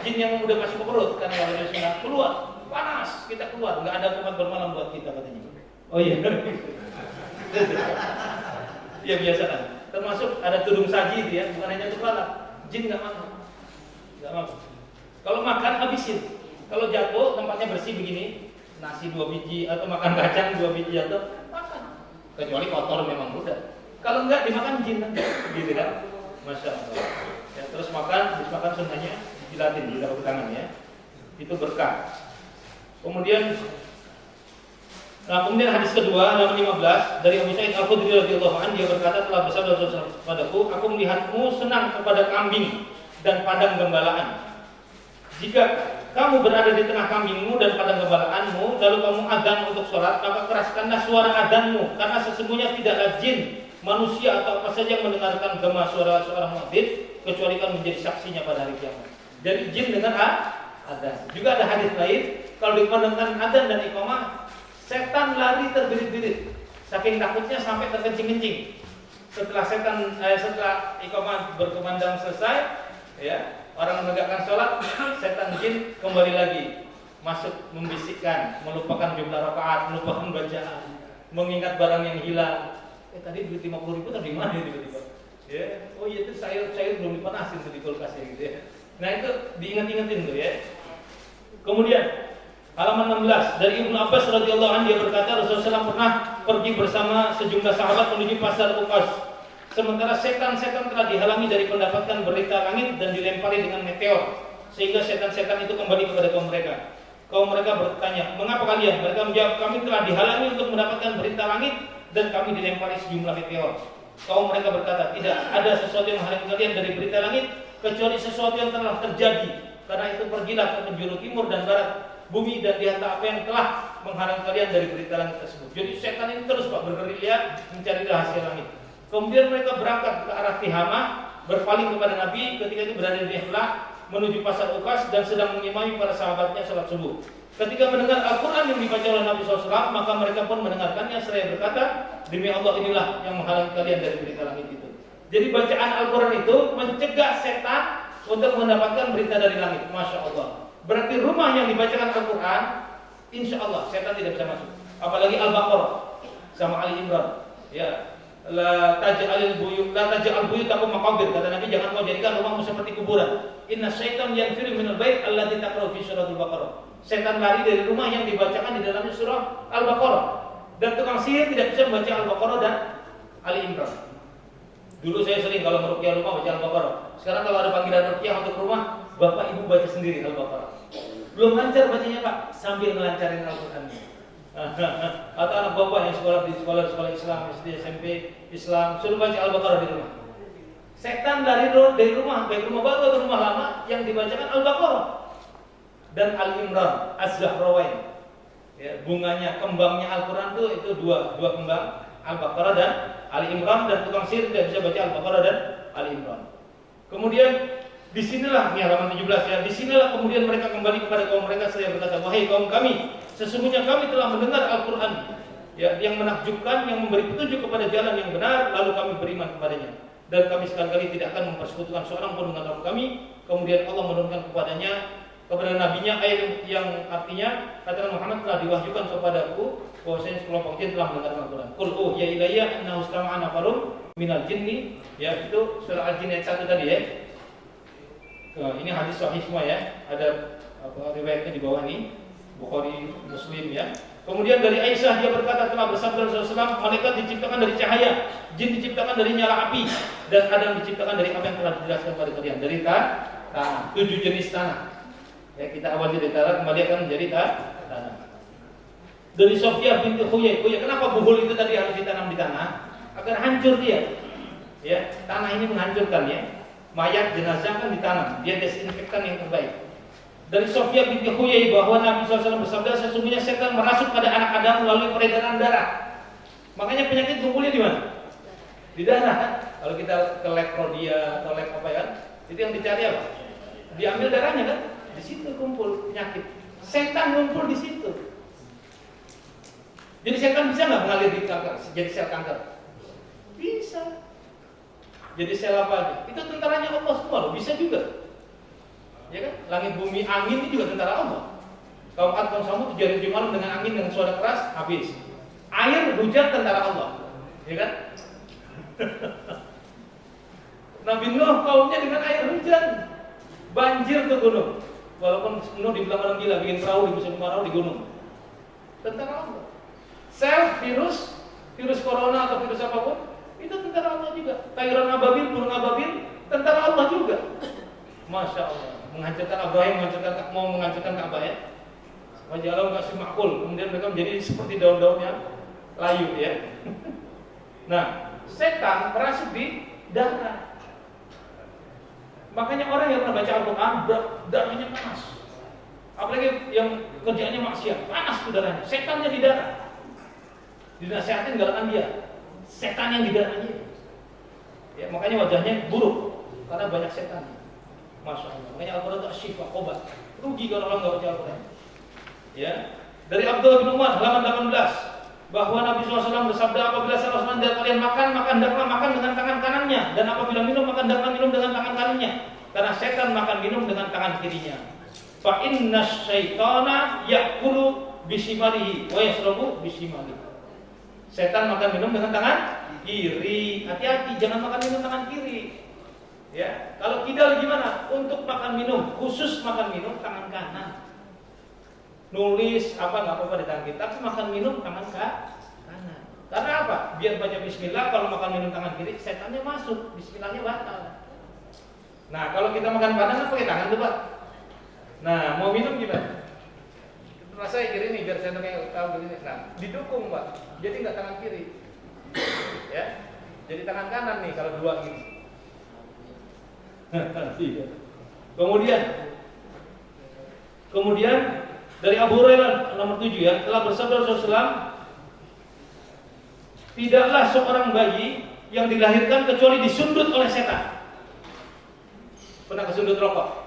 jin yang udah masuk ke perut karena kalau Bismillah keluar, panas, kita keluar, nggak ada kumat bermalam buat kita katanya. Oh iya. Iya biasa kan. Termasuk ada tudung saji itu ya, bukan hanya untuk lalat. Jin nggak makan. Nggak makan. Kalau makan habisin. Kalau jatuh tempatnya bersih begini, nasi 2 biji atau makan kacang 2 biji atau makan. Kecuali kotor memang mudah. Kalau enggak dimakan jin kan, gitu kan? Masya Allah. Ya, terus habis makan sunnahnya dijilatin, dilakukan tangan ya. Itu berkah. Kemudian hadis kedua nomor 15 dari Abu Sa'id Al-Khudri radhiyallahu anhu, dia berkata, telah bersabda Rasulullah padaku, aku melihatmu senang kepada kambing dan padang gembalaan. Jika kamu berada di tengah kambingmu dan padang gembalaanmu, lalu kamu adzan untuk sholat, maka keraskanlah suara adzanmu, karena sesungguhnya tidaklah jin, manusia atau apa saja yang mendengarkan gema suara seorang muadzin kecuali kan menjadi saksinya pada hari kiamat. Jadi jin dengan adzan. Juga ada hadis lain, kalau dikumandangkan adzan dan iqamah, setan lari terbirit-birit, saking takutnya sampai terkencing-kencing. Setelah iqamah berkumandang selesai, ya. Orang menegakkan sholat, setan jin kembali lagi masuk membisikkan, melupakan jumlah rakaat, melupakan bacaan, mengingat barang yang hilang. Tadi duit 50.000 tadi mana tiba-tiba? Ya, oh iya itu sayur belum dipanasin di kulkasnya gitu ya. Nah itu diingat-ingatin tuh ya. Kemudian halaman 16 dari Ibnu Abbas radhiyallahu anhu, dia berkata Rasulullah SAW pernah pergi bersama sejumlah sahabat menuju pasar Uqas. Sementara setan-setan telah dihalangi dari mendapatkan berita langit dan dilempari dengan meteor, sehingga setan-setan itu kembali kepada kaum mereka. Kaum mereka bertanya, mengapa kalian? Mereka menjawab, kami telah dihalangi untuk mendapatkan berita langit dan kami dilempari sejumlah meteor. Kaum mereka berkata, tidak ada sesuatu yang menghalangi kalian dari berita langit kecuali sesuatu yang telah terjadi. Karena itu pergilah ke penjuru timur dan barat bumi dan lihat apa yang telah menghalangi kalian dari berita langit tersebut. Jadi setan ini terus bergerilya mencari rahasia langit. Kemudian mereka berangkat ke arah Tihamah, berpaling kepada Nabi ketika itu berada di Ihlah menuju pasar Uqas dan sedang mengimami para sahabatnya salat subuh. Ketika mendengar Al-Quran yang dibaca oleh Nabi SAW, maka mereka pun mendengarkannya seraya berkata, demi Allah inilah yang menghalangi kalian dari berita langit itu. Jadi bacaan Al-Quran itu mencegah setan untuk mendapatkan berita dari langit. Masya Allah. Berarti rumah yang dibacakan Al-Quran, insya Allah setan tidak bisa masuk. Apalagi Al-Baqarah sama Ali Imran. Ya. La taj'al buyutakum maqabir, kata Nabi, jangan kau jadikan rumahmu seperti kuburan. Inna syaitan yanfiru minal bait alladzi taqra'u fi suratul Baqarah. Setan lari dari rumah yang dibacakan di dalamnya surah Al-Baqarah. Dan tukang sihir tidak bisa membaca Al-Baqarah dan Ali Imran. Dulu saya sering kalau meruqyah rumah baca Al-Baqarah. Sekarang kalau ada panggilan ruqyah untuk rumah, bapak ibu baca sendiri Al-Baqarah. Belum lancar bacanya Pak, sambil ngelancarin Al-Qur'annya. Atau anak bapak yang sekolah di sekolah Islam, SD, SMP Islam, suruh baca Al-Baqarah di rumah. Setan dari rumah, baik rumah baru atau rumah lama, yang dibacakan Al-Baqarah dan Al-Imran, Az-Zahrawain. Ya, bunganya, kembangnya Al-Quran itu dua kembang, Al-Baqarah dan Al-Imran, dan tukang sihir tidak bisa baca Al-Baqarah dan Al-Imran. Kemudian disinilah, ini halaman 17 ya, disinilah kemudian mereka kembali kepada kaum mereka seraya berkata, wahai kaum kami, sesungguhnya kami telah mendengar Al-Quran ya, yang menakjubkan, yang memberi petunjuk kepada jalan yang benar, lalu kami beriman kepadanya. Dan kami sekali-kali tidak akan mempersekutukan seorang pun dengan Rabb kami. Kemudian Allah menurunkan kepada nabinya ayat yang artinya, katakan Muhammad telah diwahyukan kepadaku bahwasanya sekelompok jin telah mendengarkan Al-Quran. Qul uhiya ilayya annahu istama'a nafarun minal jinni, ya itu surah Al-Jin ayat 1 tadi ya. Ini hadis sahih semua ya, ada riwayatnya di bawah ini, Bukhari, Muslim ya. Kemudian dari Aisyah dia berkata telah bersabda Rasulullah SAW, malaikat diciptakan dari cahaya, jin diciptakan dari nyala api, dan Adam diciptakan dari apa yang telah dijelaskan kepada kalian, dari tanah, 7 jenis tanah. Ya, kita awalnya dari tanah, kembali akan menjadi tanah. Dari Sofia binti Huyai, kenapa buhul itu tadi harus ditanam di tanah? Agar hancur dia. Ya, tanah ini menghancurkan ya. Mayat jenazah kan ditanam, dia desinfektan yang terbaik. Dari Sofia binti Huyai bahwa Nabi SAW bersabda, sesungguhnya setan merasuk pada anak Adam melalui peredaran darah. Makanya penyakit kumpulnya di mana? Di darah kan? Kalau kita ke lab Prodia atau lab apa ya, itu yang dicari apa? Diambil darahnya kan? Di situ kumpul penyakit. Setan kumpul di situ. Jadi setan bisa nggak mengalir di kanker, jadi sel kanker? Bisa. Jadi sel apa aja? Itu tentaranya Allah semua loh, bisa juga. Ya kan? Langit, bumi, angin itu juga tentara Allah. Kaum Ad, kaum Samud 7 hari 7 malam dengan angin, dengan suara keras, habis. Air, hujan, tentara Allah. Ya kan? Nabi Nuh kaumnya dengan air hujan, banjir ke gunung. Walaupun Nuh dibilang orang gila, bikin perahu di musim kemarau di gunung. Tentara Allah. Sel, virus corona atau virus apapun, itu tentara Allah juga. Tayuran ababil, burung ababil, tentara Allah juga. Masya Allah, menghancurkan Abraham, mau menghancurkan Ka'bah ya. Wajalau nggak makul, kemudian mereka menjadi seperti daun-daunnya layu ya. Nah, setan merasuk di darah. Makanya orang yang pernah baca Al-Quran, darahnya panas. Apalagi yang kerjanya maksiat, panas tuh darahnya. Setannya di darah. Dinasihatin galakan dia, setan yang di darahnya. Ya, makanya wajahnya buruk karena banyak setan. Masya Allah. Makanya Al-Quran itu syifa, obat. Rugi kalau orang nggak baca Al-Quran. Ya. Dari Abdullah bin Umar halaman 18 bahwa Nabi SAW bersabda, apabila salah seorang dari kalian makan hendaklah makan dengan tangan kanannya, dan apabila minum maka hendaklah minum dengan tangan kanannya, karena setan makan minum dengan tangan kirinya. Fa inna syaitana ya'kulu bisimalihi wa yashrabu bisimalihi. Setan makan minum dengan tangan kiri. Hati-hati, jangan makan minum tangan kiri. Ya, kalau kidal gimana? Untuk makan minum, khusus makan minum tangan kanan. Nulis apa nggak apa-apa di tangan kiri, tapi makan minum tangan kanan. Karena apa? Biar baca bismillah, kalau makan minum tangan kiri, setannya masuk, bismillahnya batal. Nah, kalau kita makan kanan kan pakai tangan tuh, Pak. Nah, mau minum gimana? Rasanya kiri nih, biar setannya tahu begini. Nah, didukung, Pak. Jadi nggak tangan kiri. Ya. Jadi tangan kanan nih kalau dua gini. Kemudian dari Abu Hurairah nomor 7 ya, telah bersabda Rasulullah, tidaklah seorang bayi yang dilahirkan kecuali disundut oleh setan. Pernah kesundut rokok?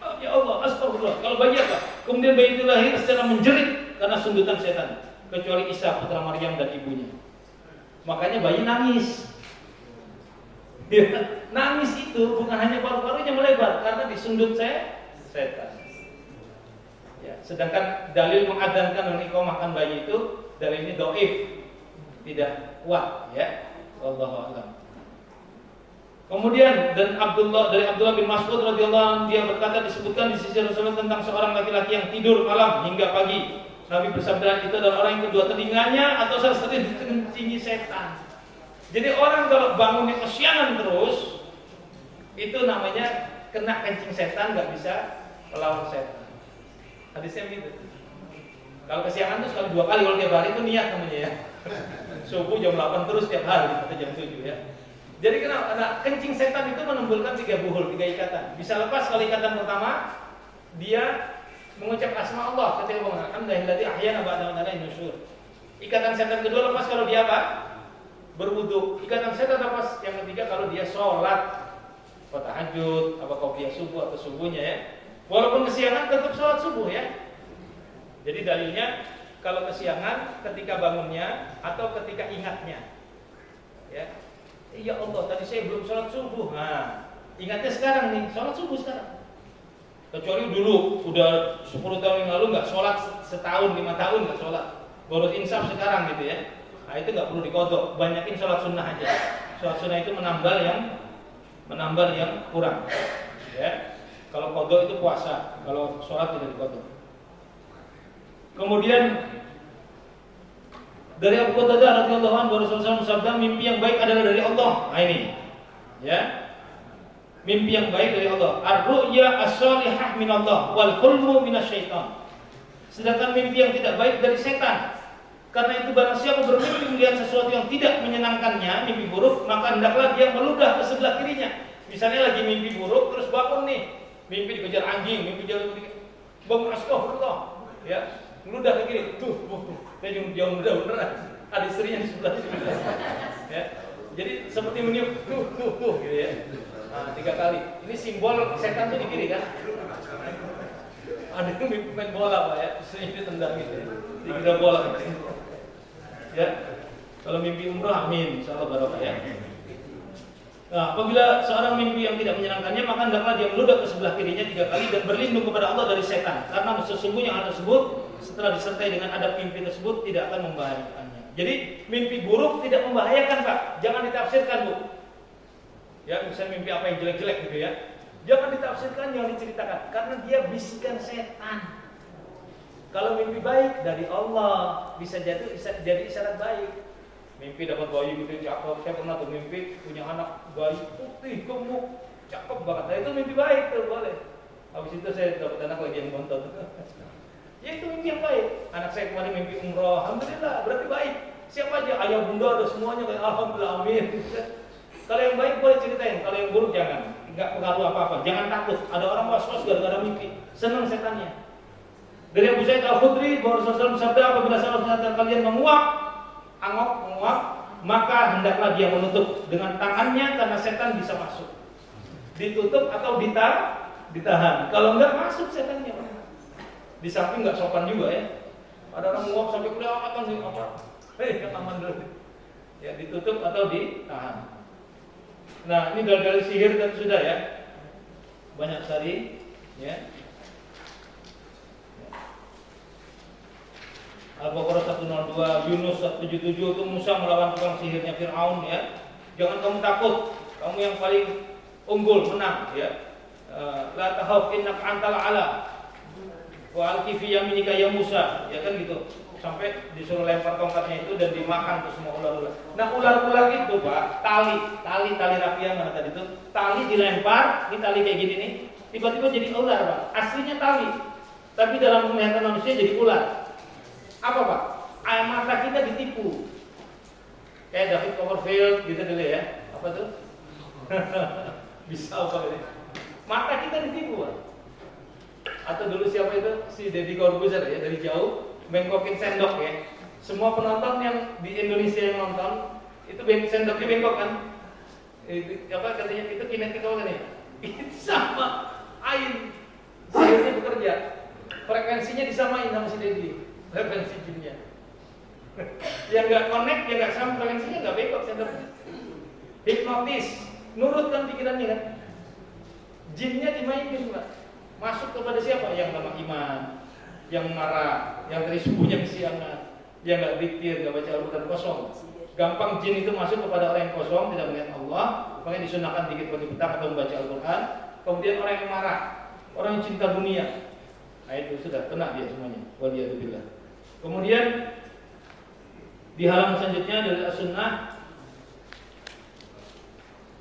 Oh, ya Allah, astagfirullah. Kalau bayi apa? Kemudian bayi itu lahir secara menjerit karena sundutan setan, kecuali Isa putra Maryam dan ibunya. Makanya bayi nangis. Ya, nangis itu bukan hanya paru-parunya melebar karena disundut setan. Ya, sedangkan dalil mengadhankan dan iqamahkan bayi itu dalil ini dhaif, tidak kuat ya. Wallahu a'lam. Kemudian dari Abdullah bin Mas'ud radhiyallahu anhu, dia berkata, disebutkan di sisi Rasulullah tentang seorang laki-laki yang tidur malam hingga pagi. Nabi bersabda, itu adalah orang yang kedua telinganya atau salah satu dikencingi setan. Jadi orang kalau bangunnya kesiangan terus, itu namanya kena kencing setan, nggak bisa melawan setan. Hadisnya begitu. Kalau kesiangan itu sekali 2 kali, kalau tiap hari itu niat namanya ya. Subuh jam 8 terus tiap hari atau jam 7 ya. Jadi kenapa? Karena kencing setan itu menimbulkan 3 buhul, 3 ikatan. Bisa lepas kalau ikatan pertama, dia mengucap asma Allah ketika mengatakan alhamdulillahilladzi ahyana ba'da mautina nusyur. Ikatan setan kedua lepas kalau dia apa? Berwudu. Ikatan setan lepas yang ketiga kalau dia sholat. tahajud, apa qobliyah subuh atau subuhnya ya. Walaupun kesiangan tetap sholat subuh ya. Jadi dalilnya kalau kesiangan ketika bangunnya atau ketika ingatnya. Ya. Ya Allah, tadi saya belum sholat subuh. Nah, ingatnya sekarang nih, sholat subuh sekarang. Kecuali dulu udah 10 tahun yang lalu nggak sholat, setahun 5 tahun nggak sholat, baru insaf sekarang gitu ya. Nah itu nggak perlu dikodok, banyakin sholat sunnah aja. Sholat sunnah itu menambal yang kurang. Ya. Kalau kodok itu puasa, kalau sholat tidak dikodok. Kemudian dari Abu Qatadah radhiyallahu anhu Rasulullah SAW bersabda, mimpi yang baik adalah dari Allah. Nah ini, ya. Mimpi yang baik dari Allah. Ar-ru'ya as-salihah min Allah wal hulmu minasyaitan. Sedangkan mimpi yang tidak baik dari setan. Karena itu barang siapa bermimpi melihat sesuatu yang tidak menyenangkannya, mimpi buruk, maka hendaklah dia meludah ke sebelah kirinya. Misalnya lagi mimpi buruk terus bangun nih, mimpi dikejar anjing, mimpi jalan bangun astagfirullah, ya. Meludah ke kiri. Tuh. Dia jauh meludah beneran. Ada istrinya di sebelah sini. Ya. Jadi seperti meniup tuh gitu ya. Nah, 3 kali. Ini simbol setan tuh di kiri kan? Ada yang mimpi main bola Pak ya, istrinya ditendang gitu ya. Dikira bola gitu. Ya. Kalau mimpi umroh amin, insyaallah barokah ya. Nah, apabila seorang mimpi yang tidak menyenangkannya, maka hendaklah dia meludah ke sebelah kirinya 3 kali dan berlindung kepada Allah dari setan. Karena sesungguhnya hal tersebut setelah disertai dengan adab mimpi tersebut tidak akan membahayakannya. Jadi mimpi buruk tidak membahayakan Pak, jangan ditafsirkan Bu. Ya, misalnya mimpi apa yang jelek-jelek gitu ya. Jangan ditafsirkan, jangan diceritakan karena dia bisikan setan. Kalau mimpi baik dari Allah, bisa jadi isyarat baik. Mimpi dapat bayi gitu cakep. Saya pernah tuh mimpi punya anak bayi putih, gemuk, cakep banget. Nah, itu mimpi baik tuh boleh. Habis itu saya dapat anak lagi yang bontot. Ya itu mimpi yang baik. Anak saya kemarin mimpi umroh, alhamdulillah berarti baik. Siapa aja ayah bunda ada semuanya kayak alhamdulillah amin. Kalau yang baik boleh ceritain, kalau yang buruk jangan. Enggak pengaruh apa-apa. Jangan takut. Ada orang was-was gara-gara mimpi. Senang setannya. Dari Abu Sa'id Al-Khudri bahwa Rasulullah bersabda, apabila salah satu kalian menguap, maka hendaklah dia menutup dengan tangannya karena setan bisa masuk. Ditutup atau ditahan. Kalau enggak masuk setannya. Di samping enggak sopan juga ya. Ada orang menguap sampai kelihatan sih apa? Yang aman dulu. Ya ditutup atau ditahan. Nah, ini dalil sihir dan sudah ya. Banyak sekali ya. Al-Baqarah 102, Yunus 177 itu Musa melawan tukang sihirnya Fir'aun ya. Jangan kamu takut, kamu yang paling unggul, menang ya. La tahaf innaka antal ala. Wa alqi fi yaminika ya Musa, ya kan gitu. Sampai disuruh lempar tongkatnya itu dan dimakan tuh semua ular-ular. Nah, ular-ular itu Pak, tali rafia mana tadi itu, tali dilempar, ini tali kayak gini nih, tiba-tiba jadi ular Pak. Aslinya tali, tapi dalam penglihatan manusia jadi ular. Apa Pak? Air mata kita ditipu. Kayak David Copperfield gitu dulu ya. Apa tuh? Bisa apa ini? Mata kita ditipu Pak. Atau dulu siapa itu? Si Deddy Corbuzier ya, dari jauh bengkokin sendok ya. Semua penonton yang di Indonesia yang nonton itu sendoknya bengkok kan? Itu apa katanya? Itu kinetika kan ya? Itu sama air. Sihirnya bekerja. Frekuensinya disamain sama si Deddy. Frekuensi jinnya. Yang nggak connect, yang nggak sama frekuensinya nggak bengkok sendoknya. Hipnotis, nurutkan pikirannya kan? Jinnya dimainin Pak. Masuk kepada siapa? Yang lemah iman, yang marah, yang dari subuhnya kesiangan, yang nggak zikir, nggak baca Al-Quran, kosong. Gampang jin itu masuk kepada orang yang kosong, tidak melihat Allah, makanya disunahkan dikit bagi petang atau membaca Al-Quran. Kemudian orang yang marah, orang yang cinta dunia, nah itu sudah kena dia semuanya. Waliyadzubillah. Kemudian di halaman selanjutnya dari As-Sunnah.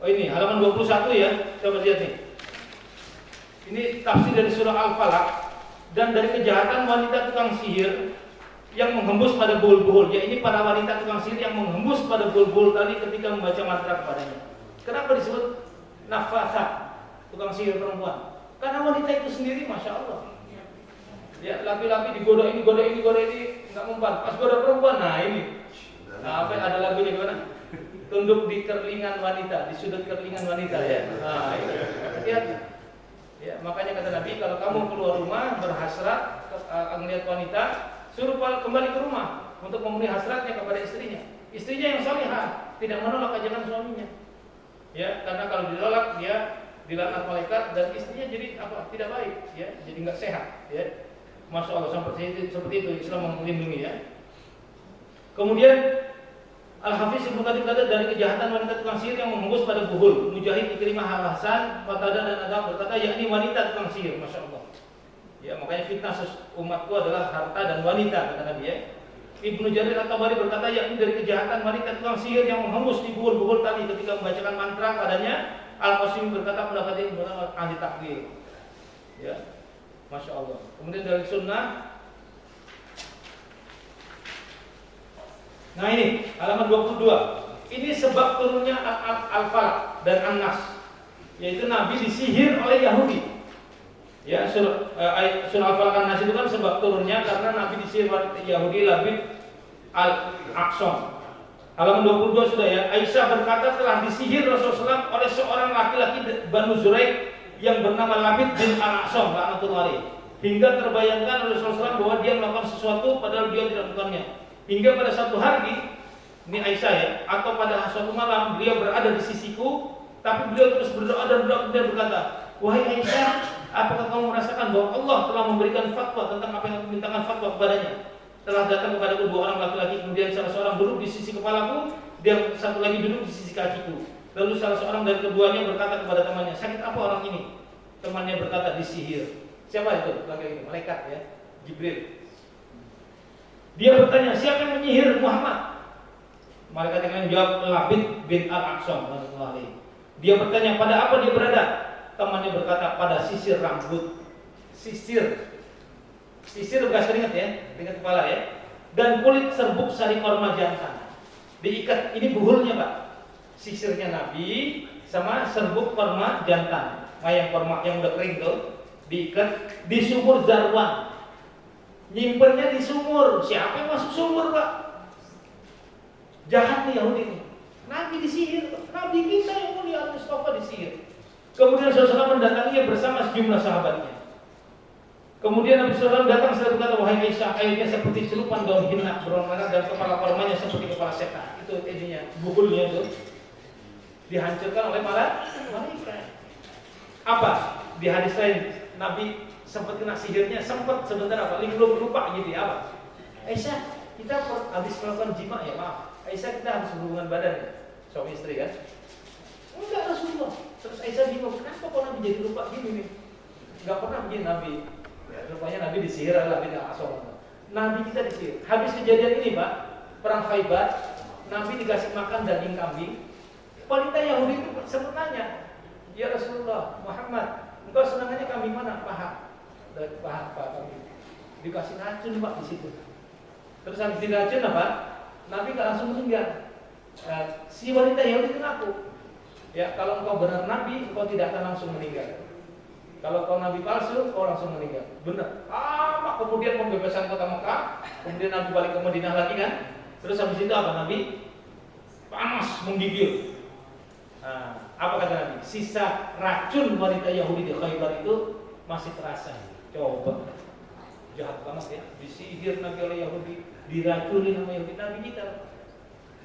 Oh ini halaman 21 ya, coba lihat nih. Ini tafsir dari surah Al-Falaq. Dan dari kejahatan wanita tukang sihir yang menghembus pada buhul-buhul. Ya ini para wanita tukang sihir yang menghembus pada buhul-buhul tadi ketika membaca mantra kepadanya. Kenapa disebut nafasah tukang sihir perempuan? Karena wanita itu sendiri Masya Allah. Ya laki-laki digoda ini nggak mempan. Pas goda perempuan, nah ini. Nah apa ada lagunya gimana? tunduk di kerlingan wanita, di sudut kerlingan wanita ya. Nah, itu. Hati-hati. Ya, makanya kata Nabi, kalau kamu keluar rumah berhasrat melihat wanita, suruh kembali ke rumah untuk memenuhi hasratnya kepada istrinya. Istrinya yang salihah, tidak menolak ajakan suaminya. Ya, karena kalau ditolak dia dilaknat malaikat dan istrinya jadi apa? Tidak baik, ya, jadi nggak sehat. Ya, Masya Allah, seperti itu Islam melindungi ya. Kemudian Al-Hafiz Ibnu Katsir kata dari kejahatan wanita tukang sihir yang menghembus pada buhul. Mujahid, Ikrimah, Al-Hasan, Qatadah dan Adam berkata yakni wanita tukang sihir, Masya Allah. Ya, makanya fitnah umatku adalah harta dan wanita, kata Nabi ya. Ibnu Jarir At-Tabari berkata yakni dari kejahatan wanita tukang sihir yang menghembus di buhul-buhul tadi ketika membacakan mantra padanya. Al-Qasimi berkata pendapat ini benar ahli takwil. Ya. Masya Allah. Kemudian dari sunnah. Nah ini halaman 22. Ini sebab turunnya Al-Falaq dan An-Nas, yaitu Nabi disihir oleh Yahudi. Ya, surah Al-Falaq An-Nas itu kan sebab turunnya karena Nabi disihir oleh Yahudi Labid Al-Aqsam. Halaman 22 sudah ya. Aisyah berkata telah disihir Rasulullah SAW oleh seorang laki-laki Banu Zuraik yang bernama Labid bin Al-Aqsam laknatullah alaih. Hingga terbayangkan Rasulullah SAW bahwa dia melakukan sesuatu padahal dia tidak melakukannya. Hingga pada satu hari, ini Aisyah ya, atau pada suatu malam beliau berada di sisiku, tapi beliau terus berdoa dan berkata, wahai Aisyah, apakah kamu merasakan bahwa Allah telah memberikan fatwa tentang apa yang aku mintakan fatwa kepadanya? Telah datang kepadaku dua orang laki-laki, kemudian salah seorang duduk di sisi kepalaku, dan satu lagi duduk di sisi kakiku. Lalu salah seorang dari keduanya berkata kepada temannya, sakit apa orang ini? Temannya berkata, disihir. Siapa itu? Laki-laki ini, malaikat ya, Jibril. Dia bertanya, siapa yang menyihir Muhammad? Malaikat yang lain jawab, Labid bin Al-Aqsam. Dia bertanya, pada apa dia berada? Temannya berkata, pada sisir rambut. Sisir bekas keringat ya, keringat kepala ya. Dan kulit serbuk sari korma jantan. Diikat, ini buhulnya Pak. Sisirnya Nabi sama serbuk korma jantan. Mayang korma yang udah kering tuh, diikat di sumur Zarwan. Nyimpennya di sumur. Siapa yang masuk sumur Pak? Jahat nih Yahudi ini. Nabi disihir. Nabi kita yang mulia Mustafa disihir. Kemudian Rasulullah mendatanginya bersama sejumlah sahabatnya. Kemudian Nabi SAW datang setelah berkata, wahai Aisyah, airnya seperti celupan daun hinna berwarna merah dan kepala kormanya seperti kepala setan. Itu ininya, bukulnya itu dihancurkan oleh malaikat. Apa? Di hadis lain Nabi sempat kena sihirnya, sempat sebentar apa? Belum lupa gitu ya apa? Aisyah, kita habis melakukan jima ya maaf. Aisyah kita habis berhubungan badan ya, suami istri kan? Enggak Rasulullah. Terus Aisyah bingung, kenapa kok Nabi jadi lupa gini nih? Enggak pernah begini Nabi. Ya, rupanya Nabi disihir oleh Nabi Al-Asam. Nabi kita disihir. Habis kejadian ini Pak, perang Khaibar, Nabi dikasih makan daging kambing. Wanita Yahudi itu sempat nanya, ya Rasulullah Muhammad, engkau senangannya kambing mana? Paha. Dari paha kambing. Dikasih racun Pak di situ. Terus habis diracun apa? Nabi nggak langsung meninggal. Si wanita Yahudi itu ngaku, ya kalau engkau benar Nabi, engkau tidak akan langsung meninggal. Kalau kau Nabi palsu, kau langsung meninggal. Benar. Kemudian pembebasan kota Mekah, kemudian Nabi balik ke Madinah lagi kan. Terus habis itu apa Nabi? Panas, menggigil. Apa kata Nabi? Sisa racun wanita Yahudi di Khaibar itu masih terasa. Coba, jahat banget ya. Disihir Nabi oleh Yahudi, diracuni sama Yahudi. Nabi kita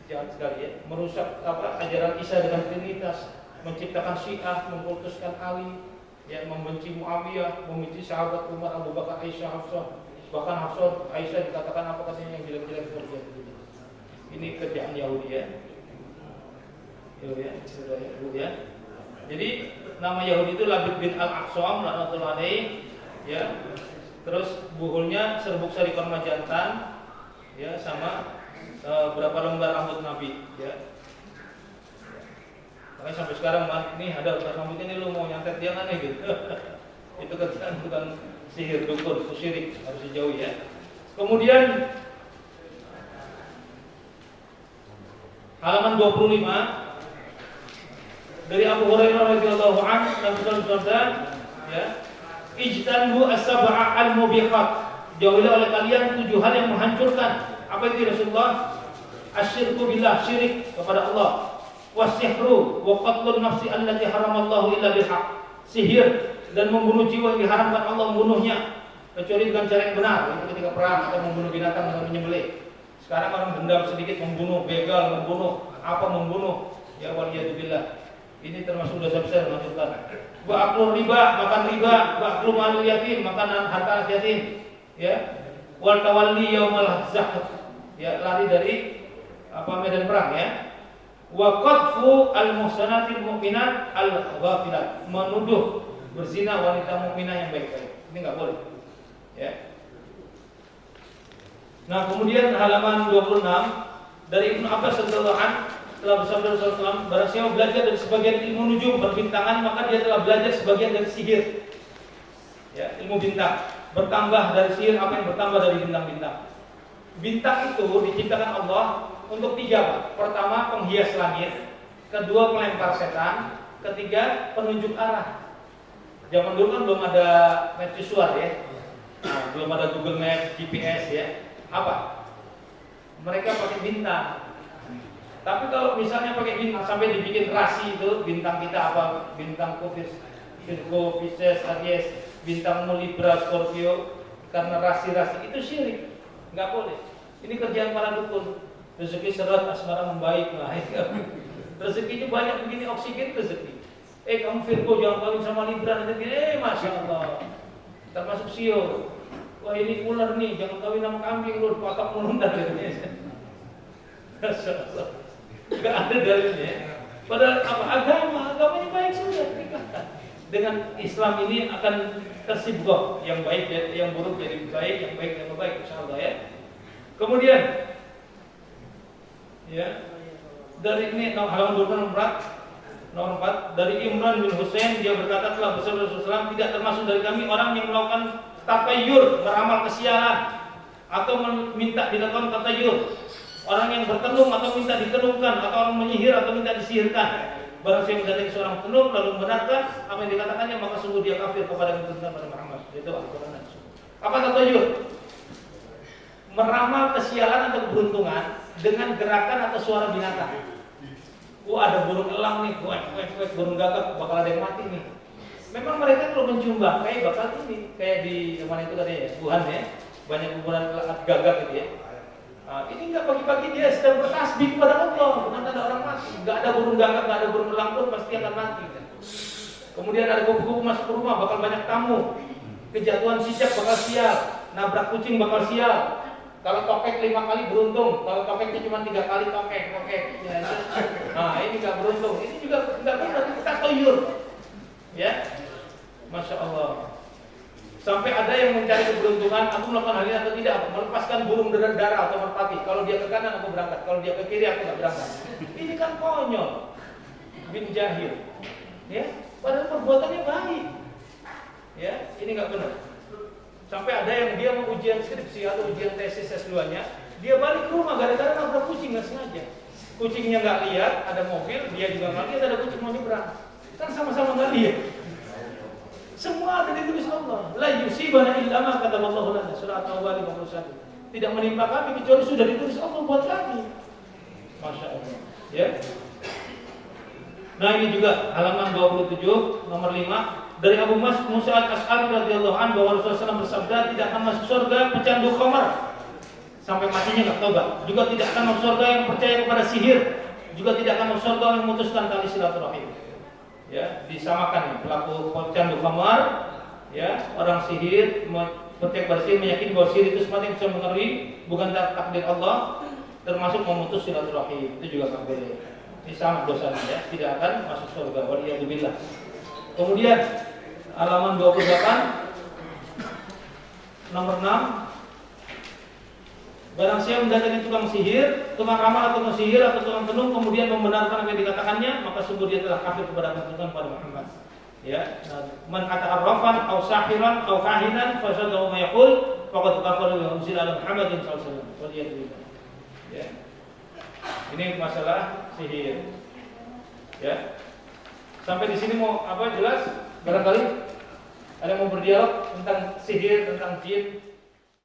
jahat sekali ya. Merusak ajaran Isa dengan Trinitas, menciptakan Syiah, memputuskan Ali. Ya, membenci Muawiyah, membenci sahabat Umar, Abu Bakar, Aisyah, Hafsah. Bahkan Hafsah, Aisyah dikatakan apa katanya yang jelek-jelek kerja. Ini kerjaan Yahudi ya. Yahudi ya. Jadi nama Yahudi itu Labid bin Al-Aqsam laknatullah alaih ya. Terus buhulnya serbuk sari korma jantan ya, sama berapa lembar rambut Nabi ya. Makanya sampai sekarang nih ada rambut ini lu mau nyantet dia aneh gitu. Itu kerjaan bukan sihir dukun, syirik, harus dijauhi ya. Kemudian halaman 25 dari Abu Hurairah radhiyallahu anhu Nabi bersabda ya, ijtanibu as-sab'a al-mubiqat. Jauhilah oleh kalian 7 hal yang menghancurkan. Apa itu Rasulullah? Asyirku billah, syirik kepada Allah. wasihru wa qatlun nafsi allati haramallahu illa bil haqq. Sihir dan membunuh jiwa yang diharamkan Allah membunuhnya kecuali dengan cara yang benar, itu ketika perang atau membunuh binatang dengan menyembelih. Sekarang orang dendam sedikit membunuh, begal membunuh, apa membunuh, ya waliyadzubillah. Ini termasuk dosa besar maksudnya. Wa aklur riba, makan riba, wa aklu malul yatim, makanan harta yatim, ya. Wal tawalli yaumal zahf, ya, lari dari medan perang, ya. Wa qadfu al muhsanatil mu'minat al ghafilat, menuduh berzina wanita mukminah yang baik-baik. Ini enggak boleh. Ya. Nah, kemudian halaman 26 dari Ibnu Abbas radhiyallahu anhu telah bersabda Rasulullah, barang siapa belajar dari sebagian ilmu nujum berbintangan, maka dia telah belajar sebagian dari sihir. Ya, ilmu bintang. Bertambah dari sihir apa yang bertambah dari bintang-bintang. Bintang itu diciptakan Allah untuk 3, Pak. Pertama, penghias langit, kedua, pelempar setan, ketiga, penunjuk arah. Zaman dulu kan belum ada mercusuar, ya. Nah, belum ada Google Maps, GPS, ya. Apa? Mereka pakai bintang. Tapi kalau misalnya pakai bintang sampai dibikin rasi itu, bintang kita apa? Bintang Virgo, Pisces, Aries, bintang Libra, Scorpio, karena rasi-rasi itu syirik. Enggak boleh. Ini kerjaan para dukun. Rezeki seret, asmara membaik lah. Rezeki itu banyak begini, oksigen rezeki. Kamu Virgo jangan kawin sama Libra nanti gini, masya Allah. Termasuk Sio. Wah ini ular nih, jangan kawin sama kambing lu, patok meluntar gitu. Masya Allah. Gak ada dalilnya. Padahal agama ini baik saja. Dengan Islam ini akan tersibuk yang baik dan yang buruk jadi baik, yang baik dan baik, insyaallah, ya. Kemudian, ya, dari ini halaman 24 nomor 4 dari Imran bin Husain, dia berkata telah bersabda Rasulullah, tidak termasuk dari kami orang yang melakukan tatayur, meramal kesialan atau minta dilakukan tatayur. Orang yang bertenung atau minta ditenungkan, atau orang menyihir atau minta disihirkan. Barang siapa mendatangi seorang tenung lalu membenarkan apa yang dikatakannya, maka sungguh dia kafir kepada tuntunan pada Muhammad. Itu Al-Qur'an. Apa tatayur? Meramal kesialan atau keberuntungan dengan gerakan atau suara binatang. Ada burung elang nih, burung gagak, bakal ada yang mati nih. Memang mereka kalau mencium bangkai bakal ini, kayak di mana itu katanya ya, Wuhan, ya, banyak kuburan gagak gitu, ya. Ini enggak pagi-pagi dia sedang bertasbih kepada Allah, bukan ada orang mati. Enggak ada burung gagak, enggak ada burung elang pun pasti akan mati. Kan? Kemudian ada kupu-kupu masuk ke rumah, bakal banyak tamu. Kejatuhan cicak bakal sial, nabrak kucing bakal sial. Kalau tokek 5 kali beruntung, kalau tokeknya cuma 3 kali tokek. Ya. Nah ini enggak beruntung, ini juga enggak benar, kita toyur. Ya, masya Allah. Sampai ada yang mencari keberuntungan, aku melakukan hal ini atau tidak, melepaskan burung darah atau merpati. Kalau dia ke kanan aku berangkat, kalau dia ke kiri aku nggak berangkat. Ini kan konyol, bin jahil. Ya, padahal perbuatannya baik. Ya, ini nggak benar. Sampai ada yang dia mau ujian skripsi atau ujian tesis S2-nya, dia balik ke rumah gara-gara nabrak kucing nggak sengaja. Kucingnya nggak lihat, ada mobil, dia juga nggak lihat ada kucing mau nyebrang. Kan sama-sama nggak lihat. Semua ada ditulis Allah. La yusibana illa ma kataballahu lana. Surah At-Taubah 51. Tidak menimpa kami kecuali sudah ditulis Allah buat kami. Masya Allah. Ya. Nah ini juga halaman 27 nomor 5 dari Abu Musa Al-Asy'ari radhiyallahu anhu bahwa Rasulullah SAW bersabda, tidak akan masuk surga pecandu khamar sampai matinya enggak tobat. Juga tidak akan masuk surga yang percaya kepada sihir. Juga tidak akan masuk surga yang memutuskan tali silaturahim. Ya, disamakan pelaku pecandu khamar, ya, orang sihir, percaya kepada sihir, meyakini bahwa sihir itu semata yang bisa mengeri, bukan takdir Allah, termasuk memutus silaturahim, itu juga tak boleh. Ini sama dosanya, ya, tidak akan masuk surga. Waliyadzubillah. Kemudian halaman 28 nomor 6, barang siapa mendatangi tukang sihir, tukang ramal atau tukang sihir atau tukang tenung kemudian membenarkan apa yang dikatakannya, maka sungguh dia telah kafir kepada tuntunan pada Muhammad. Ya, man ata'arrafan aw sahiran aw kahinan fa sadaqu ma yaqul faqad kafara bima unzila ala Muhammadin sallallahu alaihi wasallam. Ya. Ini masalah sihir. Ya. Sampai di sini mau apa jelas? Barangkali ada yang mau berdialog tentang sihir, tentang jin.